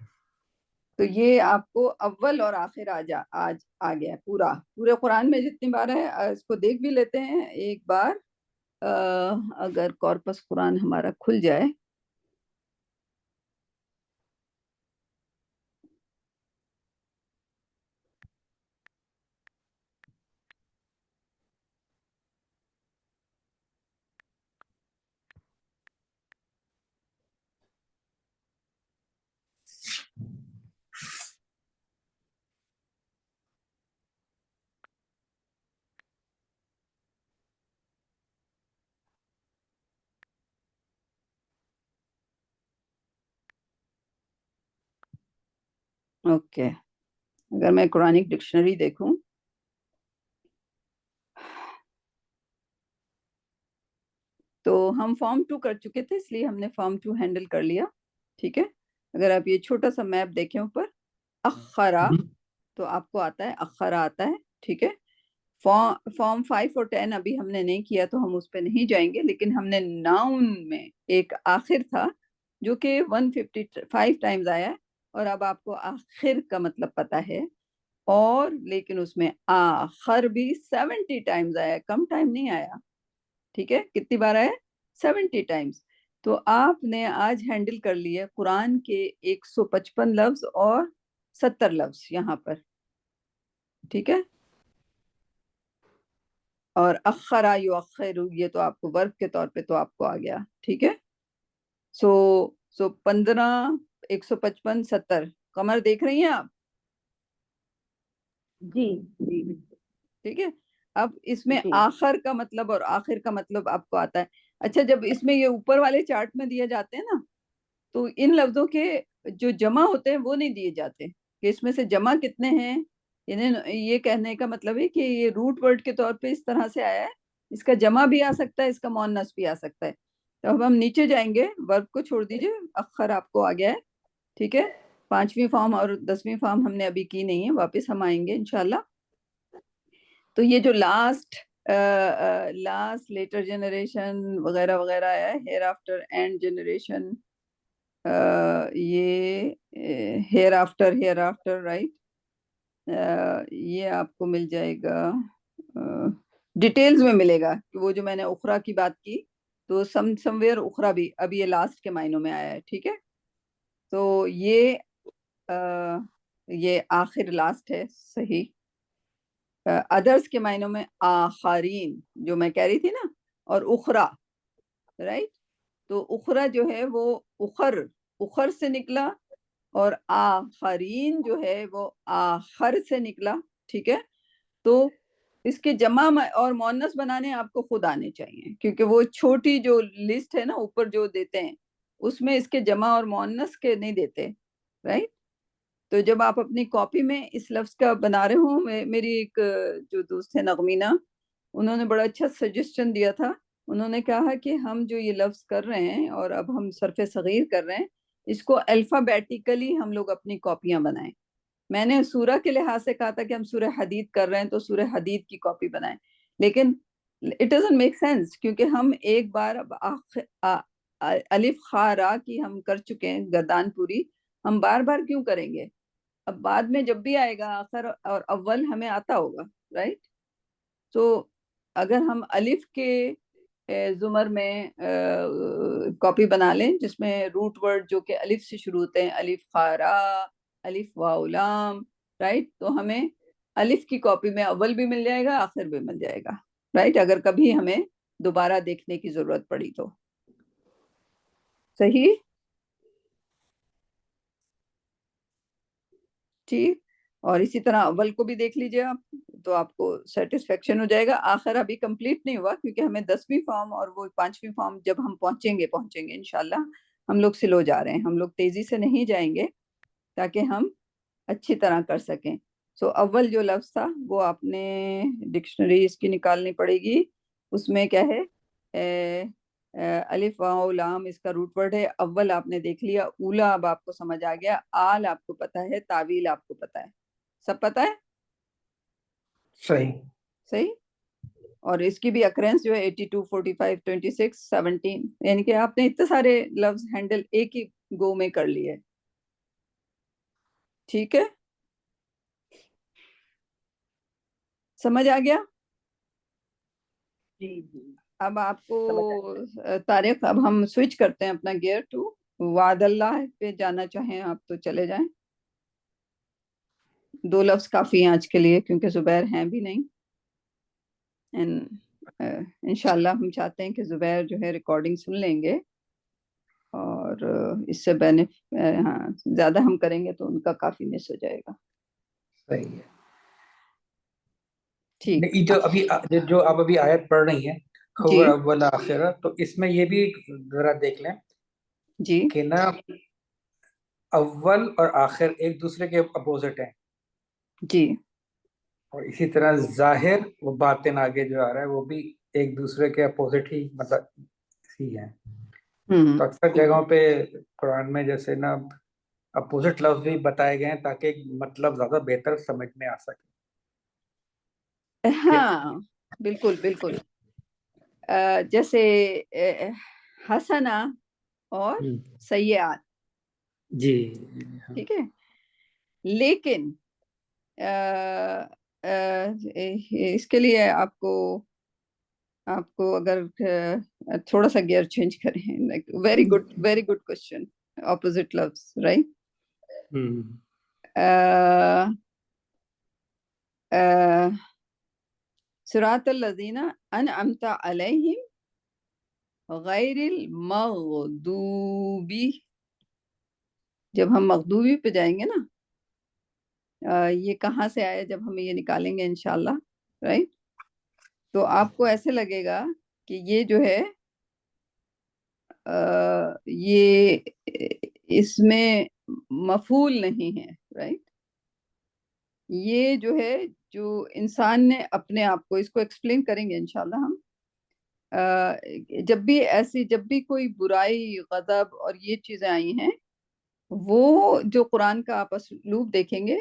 تو یہ آپ کو اول اور آخر آج آ گیا پورے قرآن میں جتنی بار ہے، اس کو دیکھ بھی لیتے ہیں ایک بار، اگر کارپس قرآن ہمارا کھل جائے، اوکے، اگر میں قرآنک ڈکشنری دیکھوں تو ہم فارم 2 کر چکے تھے، اس لیے ہم نے فارم 2 ہینڈل کر لیا، ٹھیک ہے، اگر آپ یہ چھوٹا سا میپ دیکھیں اوپر، اخرا تو آپ کو آتا ہے، اخرا آتا ہے، ٹھیک ہے، فارم 5 اور 10 ابھی ہم نے نہیں کیا تو ہم اس پہ نہیں جائیں گے، لیکن ہم نے ناؤن میں ایک آخر تھا جو کہ 155 ٹائمز آیا ہے، اور اب آپ کو آخر کا مطلب پتا ہے، اور لیکن اس میں آخر بھی 70 ٹائمز آیا، کم ٹائم نہیں آیا، ٹھیک ہے؟ کتنی بار آیا؟ 70 ٹائمز. تو آپ نے آج ہینڈل کر لیے قرآن کے 155 لفظ اور 70 لفظ یہاں پر، ٹھیک ہے؟ اور اخرا یؤخر، یہ تو آپ کو ورب کے طور پہ تو آپ کو آ گیا، ٹھیک ہے؟ سو 15 155 70. قمر دیکھ رہی ہیں آپ؟ جی جی ٹھیک ہے. اب اس میں جی آخر کا مطلب اور آخر کا مطلب آپ کو آتا ہے. اچھا، جب اس میں یہ اوپر والے چارٹ میں دیے جاتے ہیں نا، تو ان لفظوں کے جو جمع ہوتے ہیں وہ نہیں دیے جاتے کہ اس میں سے جمع کتنے ہیں. یعنی یہ کہنے کا مطلب ہے کہ یہ روٹ ورڈ کے طور پہ اس طرح سے آیا ہے، اس کا جمع بھی آ سکتا ہے، اس کا مؤنث بھی آ سکتا ہے. تو اب ہم نیچے جائیں گے، ورب کو چھوڑ دیجئے، اخر آپ کو آ گیا ہے، ٹھیک ہے؟ 5ویں فارم اور 10ویں فارم ہم نے ابھی کی نہیں ہے، واپس ہم آئیں گے انشاءاللہ. تو یہ جو لاسٹ لیٹر جنریشن وغیرہ وغیرہ ہے، ہیئر آفٹر اینڈ جنریشن، یہ ہیئر آفٹر رائٹ، یہ آپ کو مل جائے گا ڈیٹیلز میں ملے گا کہ وہ جو میں نے اخرا کی بات کی، تو سم ویئر اخرا بھی اب یہ لاسٹ کے معنوں میں آیا ہے، ٹھیک ہے؟ تو یہ آخر لاسٹ ہے، صحیح. ادرس کے معنوں میں آخرین جو میں کہہ رہی تھی نا، اور اخرا، رائٹ. تو اخرا جو ہے وہ اخر سے نکلا، اور آخرین جو ہے وہ آخر سے نکلا، ٹھیک ہے؟ تو اس کے جمع اور مؤنث بنانے آپ کو خود آنے چاہیے، کیونکہ وہ چھوٹی جو لسٹ ہے نا اوپر جو دیتے ہیں اس میں اس کے جمع اور مؤنث کے نہیں دیتے، رائٹ. تو جب آپ اپنی کاپی میں اس لفظ کا بنا رہے ہوں، میری ایک جو دوست ہے نغمینہ، انہوں نے بڑا اچھا سجیسشن دیا تھا. انہوں نے کہا کہ ہم جو یہ لفظ کر رہے ہیں اور اب ہم صرف صغیر کر رہے ہیں، اس کو الفابیٹیکلی ہم لوگ اپنی کاپیاں بنائیں. میں نے سورہ کے لحاظ سے کہا تھا کہ ہم سورہ حدید کر رہے ہیں تو سورہ حدید کی کاپی بنائیں، لیکن اٹ ڈزنٹ میک سینس، کیونکہ ہم ایک بار اب الف خا را کی ہم کر چکے ہیں گردان پوری، ہم بار بار کیوں کریں گے؟ اب بعد میں جب بھی آئے گا آخر اور اول ہمیں آتا ہوگا، رائٹ. تو اگر ہم الف کے زمر میں کاپی بنا لیں جس میں روٹ ورڈ جو کہ الف سے شروع ہوتے ہیں، الف خارا، الف واو لام، رائٹ، تو ہمیں الف کی کاپی میں اول بھی مل جائے گا، آخر بھی مل جائے گا، رائٹ، اگر کبھی ہمیں دوبارہ دیکھنے کی ضرورت پڑی تو. صحیح، ٹھیک. اور اسی طرح اول کو بھی دیکھ لیجئے آپ، تو آپ کو سیٹسفیکشن ہو جائے گا. آخر ابھی کمپلیٹ نہیں ہوا کیونکہ ہمیں 10ویں فارم اور وہ 5ویں فارم جب ہم پہنچیں گے انشاءاللہ. ہم لوگ سلو جا رہے ہیں، ہم لوگ تیزی سے نہیں جائیں گے تاکہ ہم اچھی طرح کر سکیں. سو اول جو لفظ تھا وہ آپ نے ڈکشنری اس کی نکالنی پڑے گی. اس میں کیا ہے؟ الف واو لام اس کا روٹ ورڈ ہے. اول آپ نے دیکھ لیا، اولا اب آپ کو سمجھ آ گیا، آل آپ کو پتا ہے، تاویل آپ کو پتا ہے، سب پتا ہے؟ صحیح. اور اس کی بھی اکرنس جو ہے 82 45 26 17، یعنی کہ آپ نے اتنے سارے لفظ ہینڈل ایک ہی گو میں کر لیے، ٹھیک ہے؟ سمجھ آ گیا؟ جی جی اب آپ کو سمجھ آ گیا. طارق، اب ہم سوئچ کرتے ہیں اپنا گیئر ٹو وعد اللہ پہ. جانا چاہیں آپ تو چلے جائیں، 2 لفظ کافی ہیں آج کے لیے کیونکہ زبیر ہیں بھی نہیں. انشاءاللہ ہم چاہتے ہیں کہ زبیر جو ہے ریکارڈنگ سن لیں گے، اور اس سے ہاں زیادہ ہم کریں گے تو ان کا کافی مس ہو جائے گا. صحیح ہے. ٹھیک. جو آپ ابھی آیت پڑھ رہی ہیں، جی خبر اول آخرہ، تو اس میں یہ بھی ذرا دیکھ لیں جی کہ نا اول اور آخر ایک دوسرے کے اپوزٹ ہیں، جی اور اسی طرح ظاہر و باطن آگے جو آ رہا ہے وہ بھی ایک دوسرے کے اپوزٹ ہی مطلب ہی ہیں. ہوں تو اکثر جگہوں پہ قرآن میں جیسے نا اپوزٹ لفظ بھی بتائے گئے ہیں تاکہ مطلب زیادہ بہتر سمجھ میں آ سکے. ہاں بالکل بالکل. جیسے حسنہ اور سیئات، جی ٹھیک ہے. لیکن اس کے لیے آپ کو اگر تھوڑا سا گیئر چینج کریں, like very good question, opposite لفظ, رائٹ. صراط الذین انعمت علیہم غیر المغضوبی, جب ہم مغضوبی پہ جائیں گے نا, یہ کہاں سے آیا, جب ہم یہ نکالیں گے انشاءاللہ, رائٹ, تو آپ کو ایسے لگے گا کہ یہ جو ہے یہ اس میں مفعول نہیں ہے, رائٹ. یہ جو ہے جو انسان نے اپنے آپ کو, اس کو ایکسپلین کریں گے انشاءاللہ ہم, جب بھی کوئی برائی, غضب اور یہ چیزیں آئی ہیں, وہ جو قرآن کا آپ اسلوب دیکھیں گے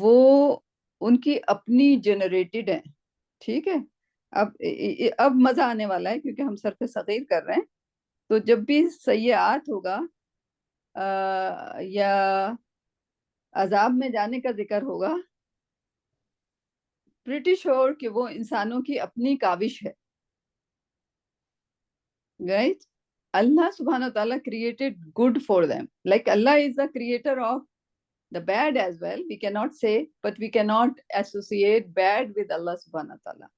وہ ان کی اپنی جنریٹڈ ہیں, ٹھیک ہے. اب مزہ آنے والا ہے کیونکہ ہم صرف صغیر کر رہے ہیں. تو جب بھی سیئات ہوگا یا عذاب میں جانے کا ذکر ہوگا, پریٹی شور کہ وہ انسانوں کی اپنی کاوش ہے, رائٹ. اللہ سبحانہ وتعالیٰ created good for them, like Allah is the creator of the bad as well, we cannot say, but we cannot associate bad with Allah subhanahu wa ta'ala,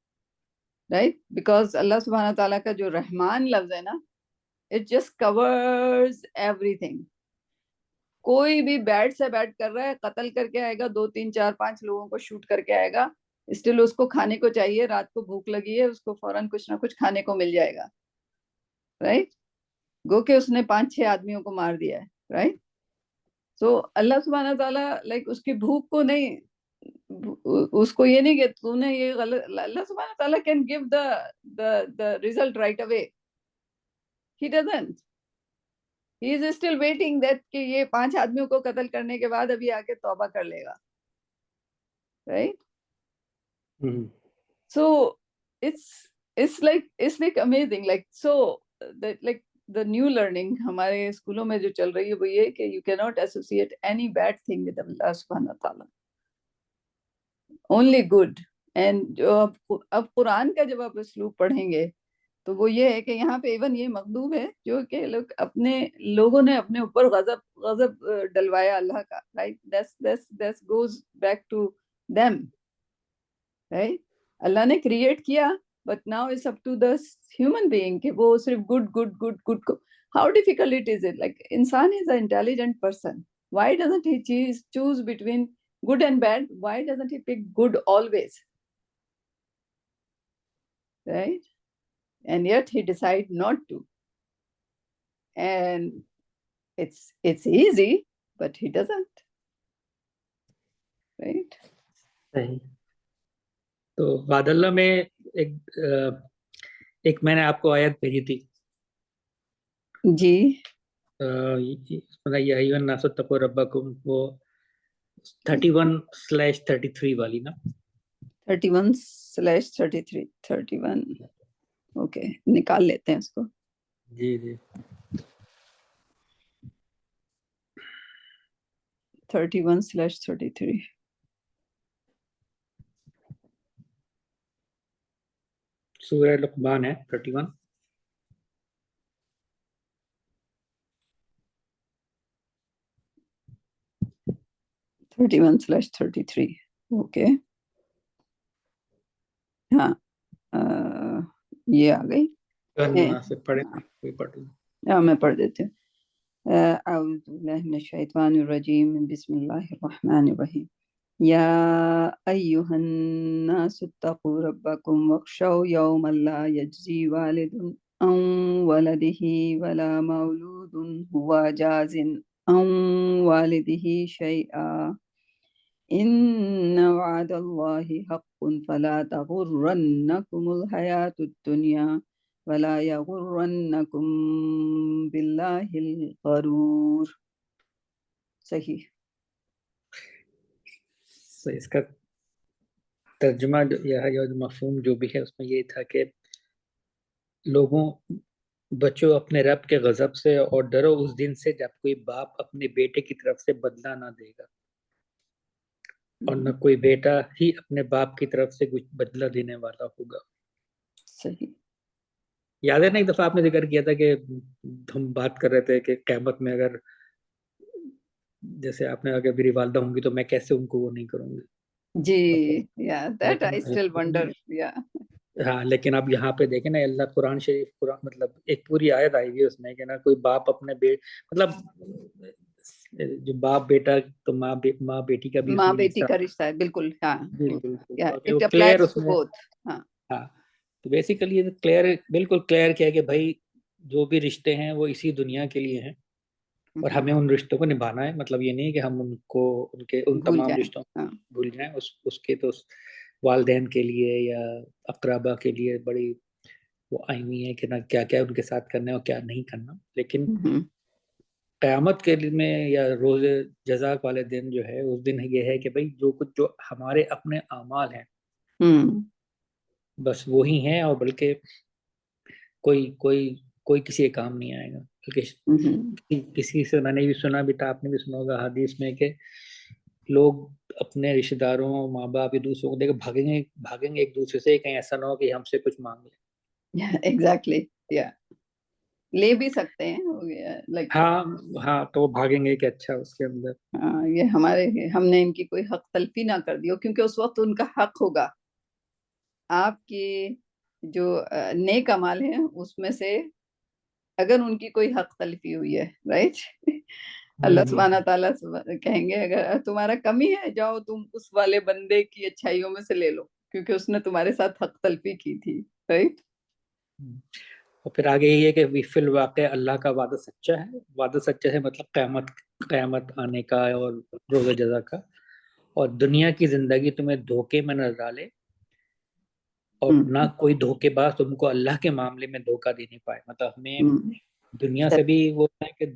right, because Allah subhanahu wa ta'ala کا جو رحمان لفظ ہے نا, it just covers everything. کوئی بھی bed سے bed کر رہا ہے, قتل کر کے آئے گا, 2 3 4 5 لوگوں کو شوٹ کر کے آئے گا, اسٹل اس کو کھانے کو چاہیے, رات کو بھوک لگی ہے, اس کو فوراً کچھ نہ کچھ کھانے کو مل جائے گا, رائٹ, گو کہ اس نے 5 6 آدمیوں کو مار دیا ہے, رائٹ. سو اللہ سبحانہ تعالیٰ لائک اس کی بھوک کو نہیں, اس کو یہ نہیں کہ تو نے یہ غلط, اللہ سبحانہ تعالیٰ can give the result right away, he doesn't, he is still waiting that کہ یہ 5 آدمیوں کو قتل کرنے کے بعد ابھی آ کے توبہ کر لے گا, right. So it's like amazing, like so that like the new learning ہمارے اسکولوں میں جو چل رہی ہے وہ یہ کہ you cannot associate any bad thing with Allah subhanahu wa ta'ala, only good. and جو اب قرآن کا جب آپ اسلوب پڑھیں گے تو وہ یہ ہے کہ یہاں پہ ایون یہ مغضوب ہے جو کہ لوگوں نے اپنے اوپر غضب ڈلوایا اللہ کا, right, that goes back to them, right. اللہ نے کریٹ کیا, but now it's up to the human being کہ وہ صرف good کو, how difficult it is it, like انسان is an intelligent person, why doesn't he choose between good and bad, why doesn't he pick good always, right, and yet he decide not to, and it's easy but he doesn't, right. صحیح. تو بعد اللہ میں ایک میں نے آپ کو آیت بھیجی تھی جی, یا ایھا الناس اتقوا ربکم, وہ 31/33 والی نا, 31/33 اوکے, نکال لیتے ہیں اس کو. جی جی 31/33 سورہ لقمان ہے 31. اوکے, ہاں یہ آ گئی, پڑھے کوئی پڑھ لیں. میں پڑھ دیتی ہوں. اعوذ باللہ من الشیطان الرجیم, بسم اللہ الرحمن الرحیم. یا ایہا الناس اتقوا ربکم واخشوا یوما لا یجزی والد عن ولدہ ولا مولود هو جاز عن والدہ شیئا ان وعد اللہ حق فلا تغرنکم الحیاۃ الدنیا ولا یغرنکم باللہ الغرور. صحیح. اس کا ترجمہ یا مفہوم جو بھی ہے اس میں یہ تھا کہ لوگوں بچوں اپنے رب کے غضب سے اور ڈرو اس دن سے جب کوئی باپ اپنے بیٹے کی طرف سے بدلہ نہ دے گا اور نہ کوئی بیٹا ہی اپنے باپ کی طرف سے کچھ بدلہ دینے والا ہوگا. صحیح. یاد ہے نا ایک دفعہ آپ نے ذکر کیا تھا کہ ہم بات کر رہے تھے کہ قیامت میں اگر جیسے آپ نے اگر میری والدہ ہوں گی تو میں کیسے ان کو وہ نہیں کروں گی. جی that I still wonder. ہاں لیکن اب یہاں پہ دیکھیں نا اللہ قرآن شریف قرآن مطلب ایک پوری آیت آئی ہوئی اس میں کہ نا کوئی باپ اپنے مطلب جو باپ بیٹا تو ماں بیٹی کا بھی ماں بیٹی کا رشتہ ہے بالکل. ہاں بالکل it applies to both. ہاں تو بیسیکلی کلیئر بالکل کلیئر کیا کہ بھائی جو بھی رشتے ہیں وہ اسی دنیا کے لیے ہیں اور ہمیں ان رشتوں کو نبھانا ہے. مطلب یہ نہیں کہ ہم ان کو ان تمام رشتوں بھول جائیں. اس کے تو والدین کے لیے یا اقربا کے لیے بڑی وہ آئی ہوئی ہے کہ نہ کیا کیا ان کے ساتھ کرنا ہے اور کیا نہیں کرنا. لیکن قیامت کے دن میں یا روز جزا والے دن جو ہے اس دن یہ ہے کہ بھائی جو کچھ جو ہمارے اپنے اعمال ہیں بس وہی ہیں اور بلکہ کوئی کسی کے کام نہیں آئے گا. بلکہ کسی سے میں نے بھی سنا بھی تھا آپ نے بھی سنا ہوگا حدیث میں کہ لوگ اپنے رشتہ داروں ماں باپ ایک دوسروں کو دیکھ بھاگیں گے ایک دوسرے سے کہیں ایسا نہ ہو کہ ہم سے کچھ مانگ لیں. ایگزیکٹلی لے بھی سکتے ہیں ہاں تو وہ بھاگیں گے کہ اچھا اس کے اندر یہ ہم نے ان کی کوئی حق تلفی نہ کر دی ہو کیونکہ اس وقت ان کا حق ہوگا. آپ کی جو نیک اعمال ہیں اس میں سے اگر ان کی کوئی حق تلفی ہوئی ہے رائٹ اللہ سبحانہ تعالیٰ کہیں گے اگر تمہارا کمی ہے جاؤ تم اس والے بندے کی اچھائیوں میں سے لے لو کیونکہ اس نے تمہارے ساتھ حق تلفی کی تھی رائٹ. اور پھر آگے یہ ہے کہ فی الواقع اللہ کا وعدہ سچا ہے. وعدہ سچا ہے مطلب قیامت آنے کا اور روز جزا کا اور دنیا کی زندگی تمہیں دھوکے میں نہ ڈالے اور نہ کوئی دھوکے باز تم کو اللہ کے معاملے میں دھوکہ دے نہیں پائے. مطلب ہمیں دنیا سے بھی وہ ہے کہ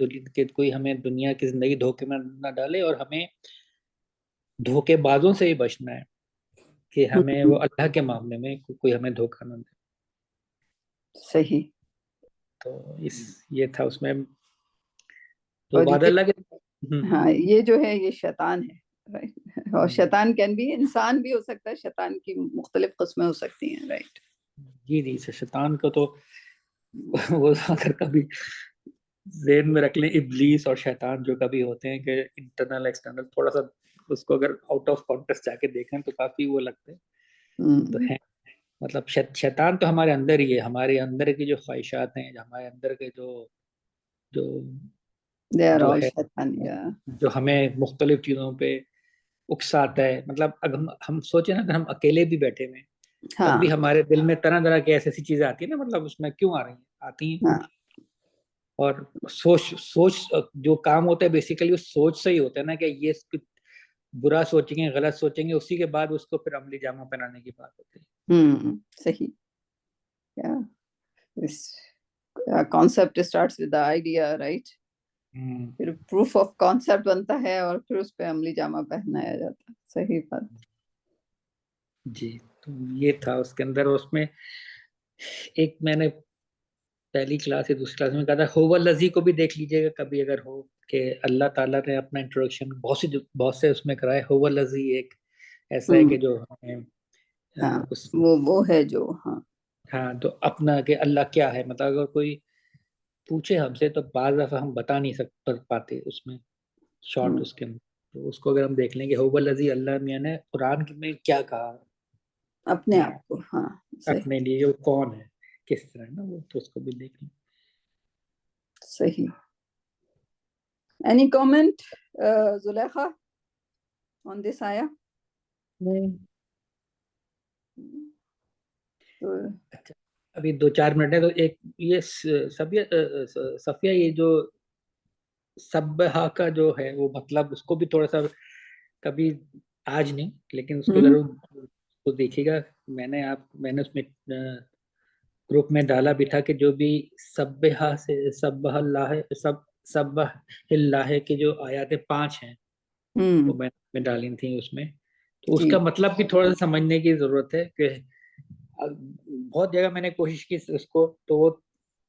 کوئی ہمیں دنیا کی زندگی دھوکے میں نہ ڈالے اور ہمیں دھوکے بازوں سے ہی بچنا ہے کہ ہمیں وہ اللہ کے معاملے میں کوئی ہمیں دھوکہ نہ دے. صحیح. تو یہ تھا اس میں تو وعدہ اللہ کے ہاں یہ جو ہے یہ شیطان ہے اور شیطان کین بھی انسان بھی ہو سکتا ہے. شیطان کی مختلف قسمیں ہو سکتی ہیں رائٹ. جی شیطان کو تو وہ اگر کبھی ذہن میں رکھ لیں ابلیس اور شیطان جو کبھی ہوتے ہیں کہ انٹرنل ایکسٹرنل تھوڑا سا اس کو اگر آؤٹ آف کانٹیکسٹ جا کے دیکھیں تو کافی وہ لگتے تو ہیں. مطلب شیطان تو ہمارے اندر ہی ہے. ہمارے اندر کی جو خواہشات ہیں ہمارے اندر کے جو ہمیں مختلف چیزوں پہ اکساتا ہے. مطلب اگر ہم سوچیں نا اگر ہم اکیلے بھی بیٹھے ہوئے تب بھی ہمارے دل میں طرح طرح کی ایسی چیزیں آتی ہیں نا. مطلب اس میں کیوں آ رہی ہیں آتی ہیں اور سوچ جو کام ہوتا ہے بیسیکلی اس سوچ سے ہی ہوتا ہے نا کہ یہ برا سوچیں گے غلط سوچیں گے اسی کے بعد اس کو پھر عملی جامہ پہنانے کی بات ہوتی ہے. صحیح. Concept starts with the idea right. پھر پروف آف کانسیپٹ بنتا ہے اور پھر اس پہ عملی جامہ پہنایا جاتا ہے. صحیح بات. جی تو یہ تھا اس کے اندر. اس میں ایک میں نے پہلی کلاس یا دوسری کلاس میں کہا تھا ہوو الذی کو بھی دیکھ لیجئے گا کبھی اگر ہو کہ اللہ تعالیٰ نے اپنا انٹروڈکشن بہت سے اس میں کرائے. ہوو الذی ایک ایسا ہے کہ جو وہ ہے جو ہاں تو اپنا کہ اللہ کیا ہے. مطلب اگر کوئی پوچھے ہم سے تو بعض دفعہ ہم بتا نہیں پاتے اس میں شارٹ اس کے اندر. تو اس کو اگر ہم دیکھ لیں کہ ہوو الذی اللہ میاں نے قرآن میں کیا کہا اپنے آپ کو اپنے لیے وہ کون ہے کس طرح نا وہ تو اس کو بھی دیکھ لیں. صحیح. Any comment, Zulekha, on this ayah? نہیں. ابھی 2-4 منٹ ہے تو ایک یہ صفیہ یہ جو سبحہ کا جو ہے وہ مطلب اس کو بھی تھوڑا سا کبھی آج نہیں لیکن اس کو ضرور دیکھیے گا. میں نے اس میں گروپ میں ڈالا بھی تھا کہ جو بھی سبحہ سے سبح اللہ کی جو آیاتیں 5 ہیں وہ میں ڈالی تھیں اس میں. تو اس کا مطلب بھی تھوڑا سا سمجھنے کی ضرورت ہے کہ بہت جگہ میں نے کوشش کی اس کو تو وہ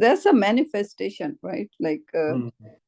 that's a manifestation, right? Like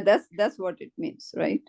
that's what it means, right?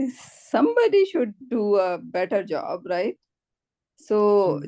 somebody should do a better job, right? So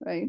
right?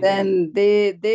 Then they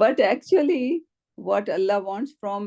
but actually what Allah wants from,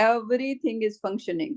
everything is functioning,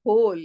whole,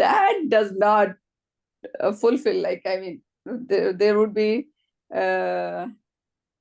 that does not fulfill, like I mean there would be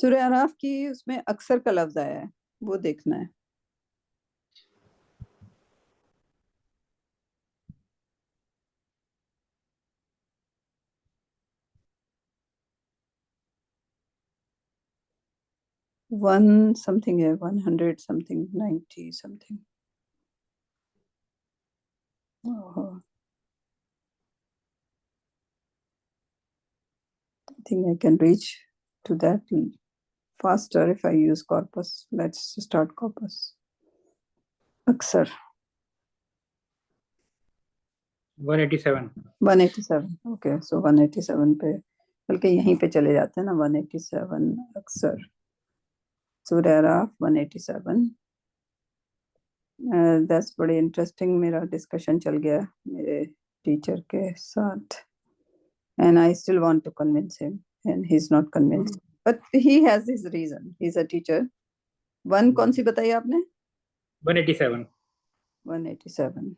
سورہ اعراف کی اس میں اکثر کا لفظ آیا ہے، وہ دیکھنا ہے. ون سمتھنگ ہے، 100 something, 90 something. I think I can reach to that faster if I use corpus. Let's start corpus. Aksar 187. 187. Okay, so 187 پہ بلکہ یہیں پہ چلے جاتے ہیں نا. 187 اکثر سورہ اعراف 187. That's بڑی انٹرسٹنگ. میرا ڈسکشن چل گیا میرے ٹیچر کے ساتھ. And I still want to convince him, and he's not convinced. But he has his reason. He's a teacher. One کون سی بتائی آپ نے؟ 187. 187.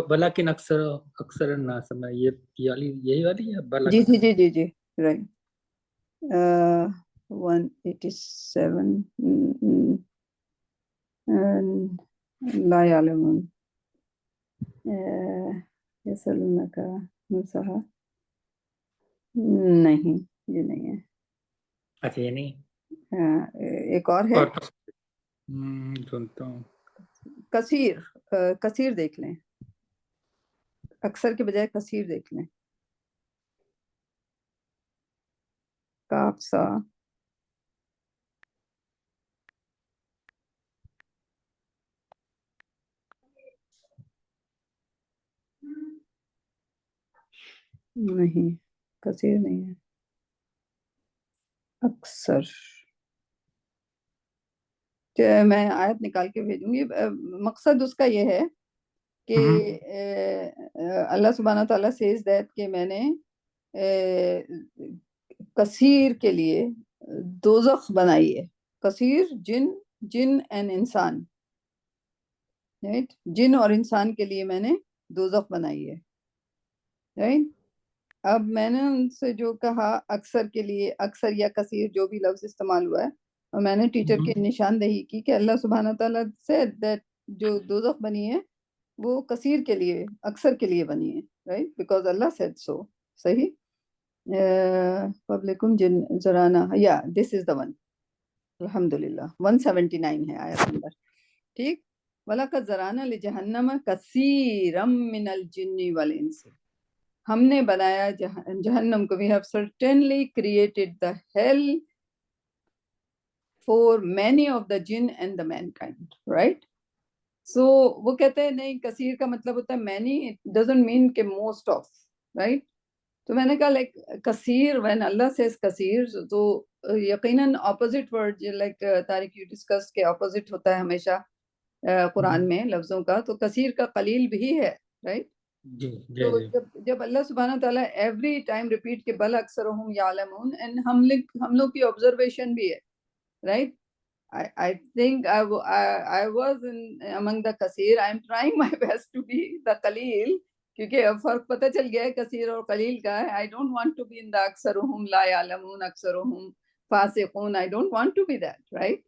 بلاکن اکثر الناس میں یہی والی ہے بلا. جی جی جی جی جی رائٹ. 187 لا یعلمون یسألونک موسیٰ. نہیں یہ نہیں ہے. اچھا یہ نہیں. ایک اور ہے سنتا ہوں. کثیر دیکھ لیں. اکثر کے بجائے کثیر دیکھ لیں. کاف سا نہیں، کثیر نہیں ہے، اکثر. میں آیت نکال کے بھیجوں گی. مقصد اس کا یہ ہے کہ اللہ سبحانہ تعالیٰ says that کہ میں نے کثیر کے لیے دوزخ بنائی ہے. کثیر جن اینڈ انسان، رائٹ. جن اور انسان کے لیے میں نے دوزخ بنائی ہے، رائٹ. اب میں نے ان سے جو کہا اکثر کے لیے، اکثر یا کثیر جو بھی لفظ استعمال ہوا ہے، اور میں نے ٹیچر کی نشاندہی کی کہ اللہ سبحانہ تعالیٰ سے جو دوزخ بنی ہے وہ کثیر کے لیے، اکثر کے لیے بنی ہے، right. Because Allah said so. صحیح. قبلکم جن زرانہ، یا دس از دا ون. الحمدللہ 179 ہے آیت نمبر. ٹھیک. وَلَقَدْ زَرَعْنَا لِجَهَنَّمَ كَثِيرًا مِّنَ الْجِنِّ وَالْإِنسِ. ہم نے بنایا جہنم کو. We have certainly created the hell for many of the jinn and the mankind, right? So وہ کہتے ہیں نہیں، کثیر کا مطلب ہوتا ہے many, it doesn't mean کہ most of, right? تو میں نے کہا like کثیر, when Allah says کثیر تو یقیناً opposite word like Tariq you discussed کہ opposite ہوتا ہے ہمیشہ قرآن میں لفظوں کا. تو کثیر کا قلیل بھی ہے، right? تو جب اللہ سبحانہ تعالیٰ ایوری ٹائم ریپیٹ کہ بل اکثرہم یعلمون، اینڈ ہم لوگ کی آبزرویشن بھی ہے، right. I think I was among the کثیر. I am trying my best to be the قلیل، کیونکہ اب فرق پتہ چل گیا ہے کثیر اور قلیل کا. I don't want to be in the اکثرہم law یعلمون اکثرہم فاسقون. I don't want to be that, right.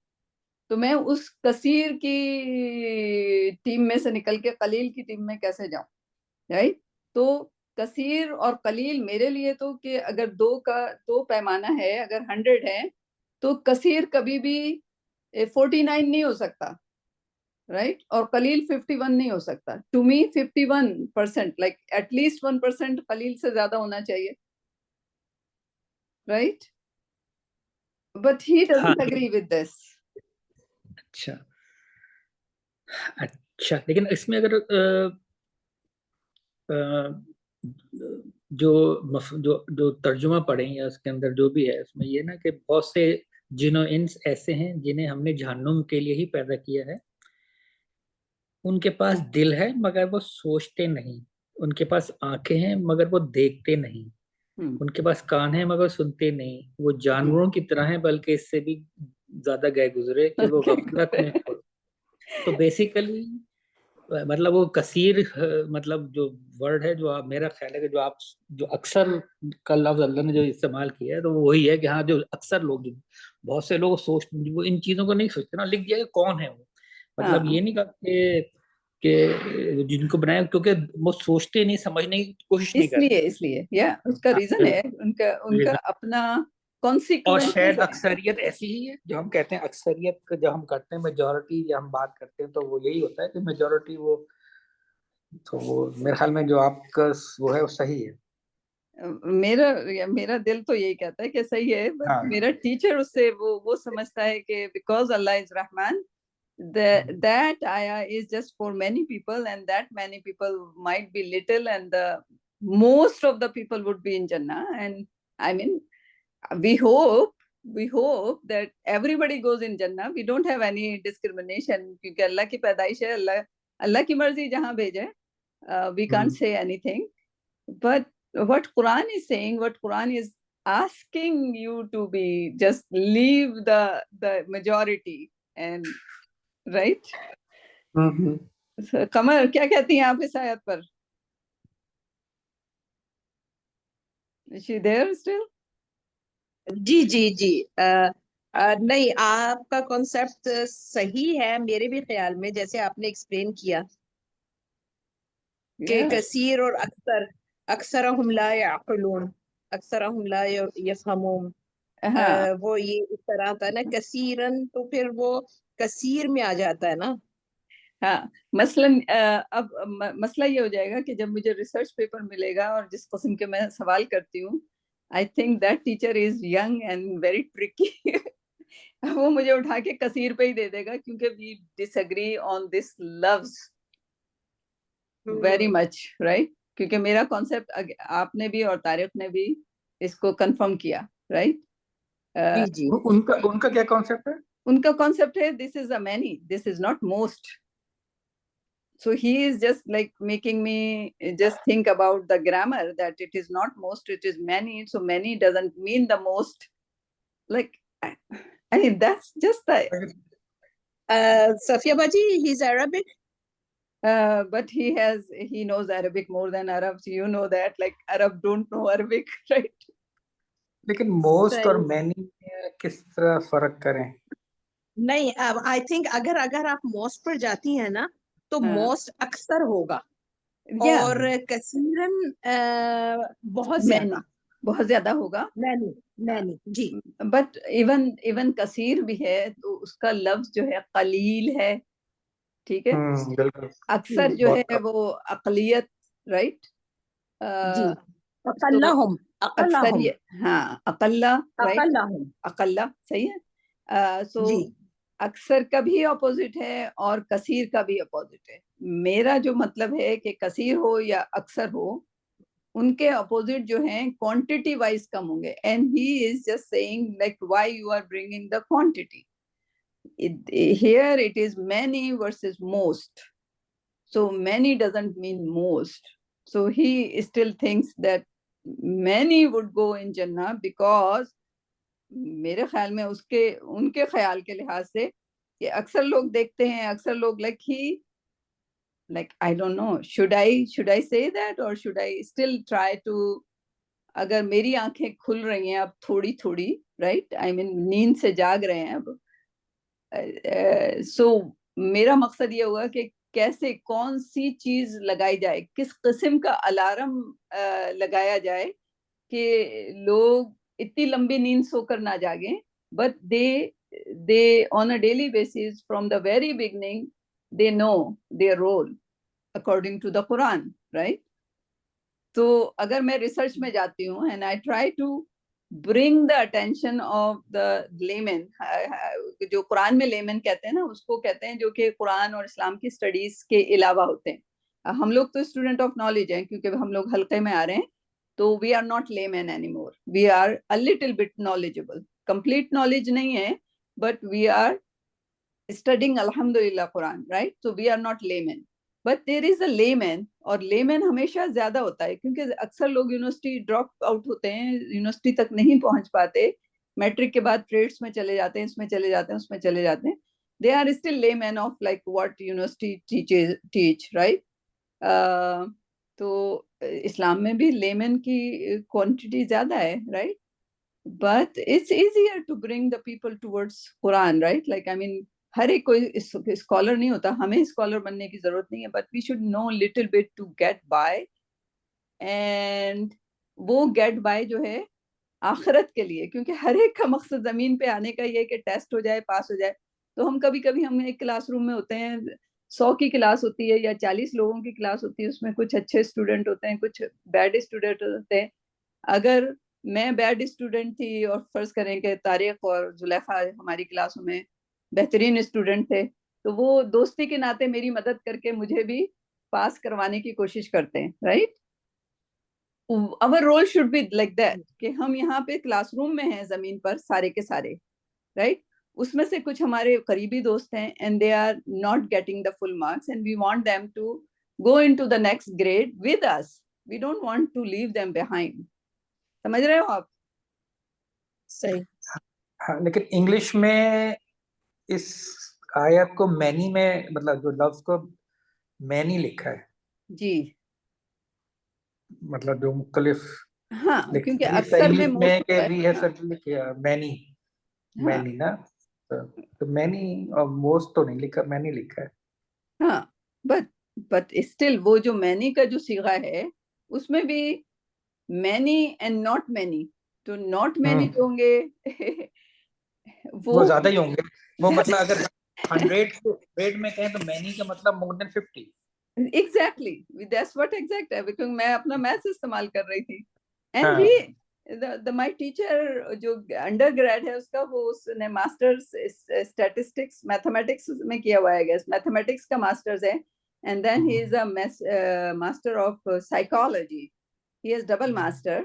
تو میں اس کثیر کی ٹیم میں سے نکل کے قلیل کی ٹیم میں کیسے جاؤں، رائٹ. تو کثیر اور قلیل میرے لیے تو کہ اگر دو پیمانہ ہے، اگر 100 ہے تو کثیر کبھی بھی 49 نہیں ہو سکتا، رائٹ. اور قلیل 51 نہیں ہو سکتا. To me 51%، like at least 1% قلیل سے زیادہ ہونا چاہیے، right. But he doesn't agree with this. اچھا لیکن اس میں اگر جو ترجمہ پڑھیں یا اس کے اندر جو بھی ہے، اس میں یہ نا کہ بہت سے جن و انس ایسے ہیں جنہیں ہم نے جہنم کے لیے ہی پیدا کیا ہے. ان کے پاس دل ہے مگر وہ سوچتے نہیں، ان کے پاس آنکھیں ہیں مگر وہ دیکھتے نہیں، ان کے پاس کان ہیں مگر سنتے نہیں. وہ جانوروں کی طرح ہیں بلکہ اس سے بھی زیادہ گئے گزرے کہ وہ غفلت میں. تو بیسیکلی مطلب وہ کثیر مطلب جو ورڈ ہے، جو آپ میرا خیال ہے کہ جو اکثر کا لفظ اللہ نے جو استعمال کیا ہے تو وہ وہی ہے کہ ہاں جو اکثر لوگ، بہت سے لوگ وہ ان چیزوں کو نہیں سوچتے نا، لکھ دیا کہ کون ہے وہ، مطلب یہ نہیں کہا کہ جن کو بنایا، کیونکہ وہ سوچتے نہیں، سمجھنے کی کوشش نہیں کرتے. اس لیے یا اس کا ریزن ہے ان کا اپنا اور کانسیکوینس. شاید اکثریت ایسی ہی ہے، جو ہم کہتے ہیں اکثریت کا جب ہم کرتے ہیں میجورٹی، جب ہم بات کرتے ہیں تو وہ یہی ہوتا ہے کہ میجورٹی وہ، تو وہ میرے خیال میں جو آپ کا وہ ہے وہ صحیح ہے. میرا دل تو یہی کہتا ہے کہ صحیح ہے، بٹ میرا ٹیچر اس سے وہ سمجھتا ہے کہ because Allah is Rahman, that ayah is just for many people, and that many people might be little, and most of the people would be in Jannah. And I mean, we hope that everybody goes in Jannah. We don't have any discrimination, kyunki Allah ki paidaish hai, Allah ki marzi jahan bheje, we can't say anything. But what Quran is saying, what Quran is asking you to be, just leave the majority and right. Qamar کیا کہتی ہیں آپ اس آیت پر؟ Is she there still? جی نہیں، آپ کا concept صحیح ہے میرے بھی خیال میں، جیسے آپ نے ایکسپلین کیا کہ کثیر اور اکثرہم لا یعقلون، اکثرہم لا یفہمون، وہ یہ اس طرح آتا ہے نا کثیرن، تو پھر وہ کثیر میں آ جاتا ہے نا. ہاں مثلاً اب مسئلہ یہ ہو جائے گا کہ جب مجھے ریسرچ پیپر ملے گا اور جس قسم کے میں سوال کرتی ہوں، I think that teacher is young and very tricky. وہ مجھے اٹھا کے کثیر پہ ہی دے دے گا، کیونکہ we disagree on this loves very much, right? کیونکہ میرا کانسیپٹ آپ نے بھی اور طارق نے بھی اس کو کنفرم کیا، رائٹ؟ جی ان کا کیا کانسیپٹ ہے؟ ان کا کانسیپٹ ہے this is a many, this is not most. So he is just like making me just think about the grammar, that it is not most, it is many. So many doesn't mean the most. Like, I mean, that's just the... Safia Baji, he's Arabic. But he knows Arabic more than Arabs. You know that, like Arab don't know Arabic, right? لیکن most اور many کس طرح فرق کریں؟ نہیں، I think اگر آپ most پر جاتی ہیں نا تو موسٹ اکثر ہوگا، اور کثیرن بہت زیادہ ہوگا. Many G. بٹ ایون کثیر بھی ہے تو اس کا لفظ جو ہے قلیل ہے، ٹھیک ہے. اکثر جو ہے وہ اقلیت، رائٹ؟ جی اقلہم، ہاں اقلہ، اقلہ صحیح ہے. سو اکثر کا بھی اپوزٹ ہے اور کثیر کا بھی اپوزٹ ہے. میرا جو مطلب ہے کہ کثیر ہو یا اکثر ہو، ان کے اپوزٹ جو ہیں کوانٹٹی وائز کم ہوں گے. And he is just saying like why you are bringing the quantity. Here it is many versus most. So many doesn't mean most. So he still thinks that many would go in Jannah because میرے خیال میں ان کے خیال کے لحاظ سے کہ اکثر لوگ دیکھتے ہیں، اکثر لوگ like I don't know, should I say that or should I still try to... اگر میری آنکھیں کھل رہی ہیں اب تھوڑی تھوڑی، رائٹ، I mean نیند سے جاگ رہے ہیں اب، سو میرا مقصد یہ ہوا کہ کیسے کون سی چیز لگائی جائے، کس قسم کا الارم لگایا جائے کہ لوگ اتنی لمبی نیند سو کر نہ جاگیں، but they on a daily basis from the very beginning they know their role according to the Quran, right? تو اگر میں ریسرچ میں جاتی ہوں and I try to bring the attention of the layman، جو قرآن میں لیمن کہتے ہیں نا، اس کو کہتے ہیں جو کہ قرآن اور اسلام کی سٹڈیز کے علاوہ ہوتے ہیں. ہم لوگ تو اسٹوڈنٹ آف نالج ہیں کیونکہ ہم لوگ حلقے میں آ رہے ہیں، تو we are not layman anymore, we are a little bit knowledgeable. Complete knowledge نہیں ہے بٹ وی آر اسٹڈنگ الحمدللہ قرآن، رائٹ؟ تو we are not lemon. But there is a lemon, اور لیمن ہمیشہ زیادہ ہوتا ہے کیونکہ اکثر لوگ یونیورسٹی ڈراپ آؤٹ ہوتے ہیں، یونیورسٹی تک نہیں پہنچ پاتے، میٹرک کے بعد ٹریڈس میں چلے جاتے ہیں، اس میں چلے جاتے ہیں، اس میں چلے جاتے ہیں. they are still laymen of like what university teach, right? تو اسلام میں بھی لیمن کی کوانٹٹی زیادہ ہے, right? But it's easier to bring the people towards Quran, right? Like, I mean, ہر ایک کوئی اسکالر نہیں ہوتا, ہمیں اسکالر بننے کی ضرورت نہیں ہے, but we should know little bit to get by. And وہ get by جو ہے آخرت کے لیے, کیونکہ ہر ایک کا مقصد زمین پہ آنے کا یہ ہے کہ ٹیسٹ ہو جائے, پاس ہو جائے. تو ہم کبھی ہم ایک کلاس روم میں ہوتے ہیں, 100 کی کلاس ہوتی ہے یا 40 لوگوں کی کلاس ہوتی ہے, اس میں کچھ اچھے اسٹوڈنٹ ہوتے ہیں, کچھ بیڈ اسٹوڈنٹ ہوتے ہیں. اگر میں بیڈ اسٹوڈنٹ تھی اور فرض کریں کہ طارق اور زلیخا ہماری کلاسوں میں بہترین اسٹوڈنٹ تھے, تو وہ دوستی کے ناطے میری مدد کر کے مجھے بھی پاس کروانے کی کوشش کرتے ہیں, right? our role should be like that, کہ ہم یہاں پہ کلاس روم میں ہیں زمین پر سارے کے سارے, رائٹ؟ اس میں سے کچھ ہمارے قریبی دوست ہیں and they are not getting the full marks and we want them to go into the next grade with us. We don't want to leave them behind. سمجھ رہے ہو آپ؟ صحیح. ہاں, لیکن انگلش میں اس آیت کو مینی میں, مطلب جو لفظ کو مینی لکھا ہے, جی مطلب جو مختلف, ہاں, کیونکہ اکثر میں انگلش میں کہ موسٹ وی ہیو لکھا مینی, مینی نا, تو مینی اور موسٹ تو نہیں لکھا, مینی لکھا ہے. ہاں, بٹ اسٹل وہ جو مینی کا جو صیغہ ہے اس میں بھی مینی اینڈ ناٹ مینی, تو ناٹ مینی جو ہوں گے وہ زیادہ ہی ہوں گے. وہ مطلب اگر 100 میں کہیں تو مینی کا مطلب more than 50. Exactly, that's what exact ہے, کیونکہ میں اپنا میتھس استعمال کر رہی تھی. And he my teacher جو انڈر گریڈ ہے اس کا, وہ اس نے ماسٹرز اسٹیٹسٹکس میتھمیٹکس میں کیا ہوا ہے, میتھمیٹکس کا ماسٹرز ہے, and then he is a master of psychology. He has double master,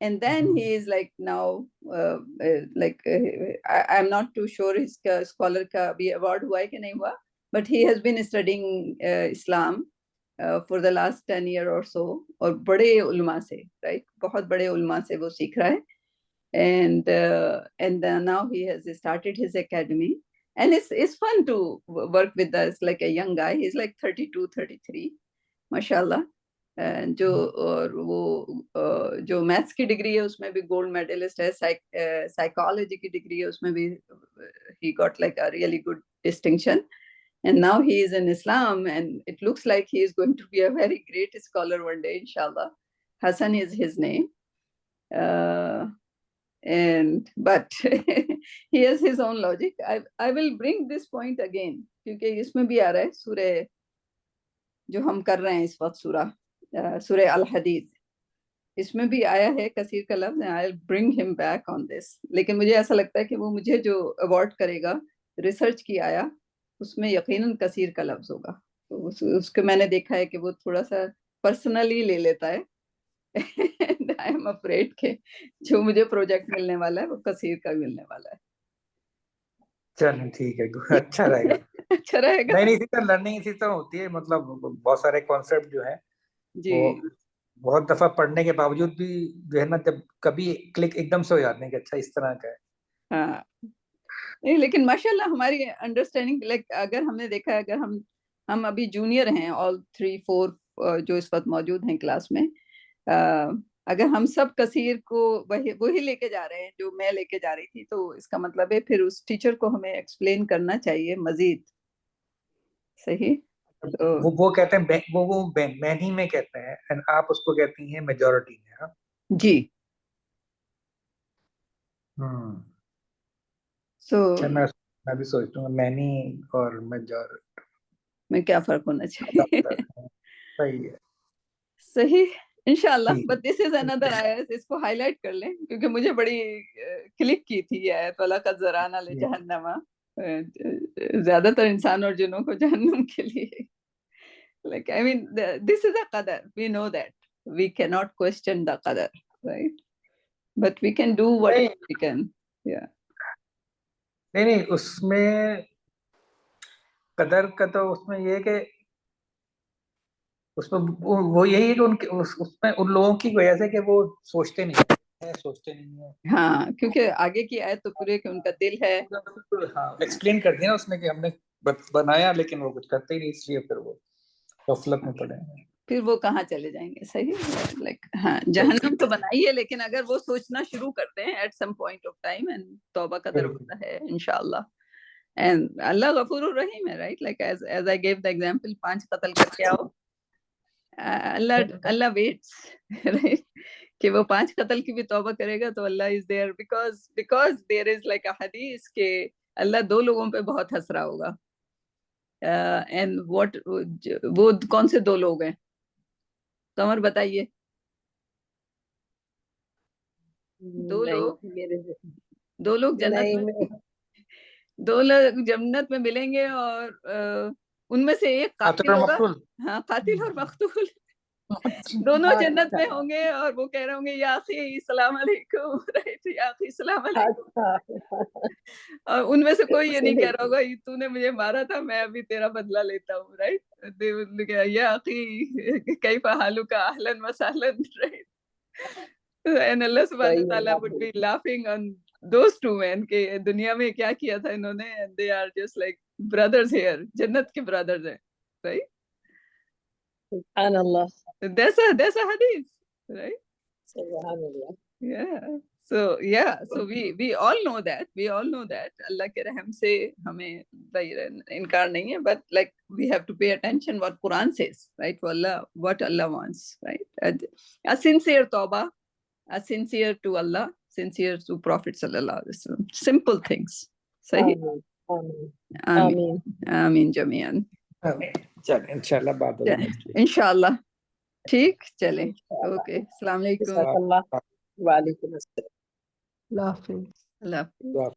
and then he is like now I'm not too sure his scholar کا بھی award ہوا ہے کہ نہیں ہوا, but he has been studying Islam for the last 10 years or so, اور بڑے علماء سے, right, بہت بڑے علماء سے وہ سیکھ رہا ہے. And now he has started his academy, and it's fun to work with us, like a young guy. He's like 32 33 mashallah. جو اور وہ جو میتھس کی ڈگری ہے اس میں بھی گولڈ میڈلسٹ ہے, سائیکالوجی کی ڈگری ہے اس میں بھی he got like a really good distinction, and now he is in Islam and it looks like he is going to be a very great scholar one day inshallah. Hassan is his name, and but he has his own logic. I will bring this point again کیونکہ اس میں بھی آ رہا ہے سورہ جو ہم کر رہے ہیں اس وقت, سورہ الحدید, اس میں بھی آیا ہے کثیر کا لفظ. I'll bring him back on this, لیکن مجھے ایسا لگتا ہے کہ وہ مجھے جو ایوارڈ کرے گا ریسرچ کی آیا, اس میں یقیناً کثیر کا لفظ ہوگا. اس کو میں نے دیکھا ہے کہ وہ تھوڑا سا پرسنلی لے لیتا ہے. I am afraid کہ جو مجھے پروجیکٹ ملنے والا ہے وہ کثیر کا ملنے والا ہے. چلیں ٹھیک ہے, اچھا رہے گا. اچھا رہے گا. نہیں, اسی طرح لرننگ اسی طرح ہوتی ہے, مطلب بہت سارے کانسیپٹ جو ہیں وہ بہت دفعہ پڑھنے کے باوجود بھی جو ہے نا, جب کبھی کلک ایک دم سے ہو جاتے ہیں کہ اچھا اس طرح کا ہے. ہاں نہیں, لیکن ماشاء اللہ ہماری انڈرسٹینڈنگ, لائک اگر ہم نے دیکھا ہے, اگر ہم ابھی جونیئر ہیں, all 3-4 جو اس وقت موجود ہیں کلاس میں, اگر ہم سب کثیر کو وہی لے کے جا رہے ہیں جو میں لے کے جا رہی تھی, تو اس کا مطلب ہے پھر اس ٹیچر کو ہمیں ایکسپلین کرنا چاہیے مزید. صحیح. وہ کہتے ہیں وہ مینی میں کہتے ہیں, آپ اس کو کہتی ہیں میجورٹی میں. جی. میں بھی سوچتا ہوں مینی اور میجورٹی میں کیا فرق ہونا چاہیے. صحیح ہے. صحیح انشاءاللہ. بٹ دس از اندر آیت, اس کو ہائی لائٹ کر لیں کیونکہ مجھے بڑی کلک کی تھی یہ آیت, وَلَقَدْ ذَرَأْنَا لِجَهَنَّمَ, زیادہ تر انسان اور جنوں کو جہنم کے لیے. Like, I mean, this is a qadar. We know that. We cannot question the qadar, right? But we can do what we can. Yeah. نہیں, اس میں قدر کا تو اس میں یہ کہ اس میں وہ یہی ہے کہ اس میں ان لوگوں کی وجہ سے کہ وہ سوچتے نہیں, ہیں, سوچتے نہیں ہیں. ہاں کیونکہ آگے کی آیت تو پورے کہ ان کا دل ہے. ہاں ایکسپلین کر دیا نا اس نے کہ ہم نے بنایا لیکن وہ کچھ کرتے ہی نہیں, اس لیے پھر وہ غفلت میں پڑے ہیں. پھر وہ کہاں چلے جائیں گے. صحیح لائک ہاں جہنم تو بنائی ہے, لیکن اگر وہ سوچنا شروع کرتے ہیں at some point of time, and توبہ کا دروازہ ہے انشاءاللہ. اینڈ اللہ غفور الرحیم ہے, right, like as I give the example, 5 قتل کر کے آؤ, اللہ ویٹس, رائٹ, کہ وہ 5 قتل کی بھی توبہ کرے گا تو اللہ is there, because there is like a حدیث کہ اللہ 2 لوگوں پہ بہت ہنس رہا ہوگا. اینڈ واٹ, وہ کون سے 2 لوگ ہیں قمر بتائیے؟ 2 لوگ جنت میں, 2 لوگ جنت میں ملیں گے, اور ان میں سے ایک قاتل ہوگا. ہاں قاتل اور مقتول دونوں جنت میں ہوں گے, اور وہ کہہ رہے ہوں گے یا اخی السلام علیکم, رائٹ, یا اخی السلام علیکم. اور ان میں سے کوئی یہ نہیں کہہ رہا ہوگا تو نے مجھے مارا تھا, میں ابھی تیرا بدلہ لیتا ہوں, رائٹ, یا اخی کیف حالک اہلا وسہلا, right. And Allah subhanahu wa ta'ala would be laughing on those 2 men کہ دنیا میں کیا کیا تھا انہوں نے, and they are just like brothers here, جنت کے brothers ہیں, right? سبحان اللہ. That's a hadith, right? سبحان اللہ. Yeah. So we all know that اللہ کے رحم سے ہمیں انکار نہیں ہے, but like we have to pay attention what Quran says, right? For Allah, what Allah wants, right? A sincere tawbah, a sincere to Allah, sincere to Prophet sallallahu alaihi wasallam, simple things. Sahih. Ameen. Ameen jamian. چلیں انشاءاللہ بعد انشاءاللہ. ٹھیک چلیں, okay, السلام علیکم. وعلیکم السلام. اللہ حافظ. اللہ حافظ.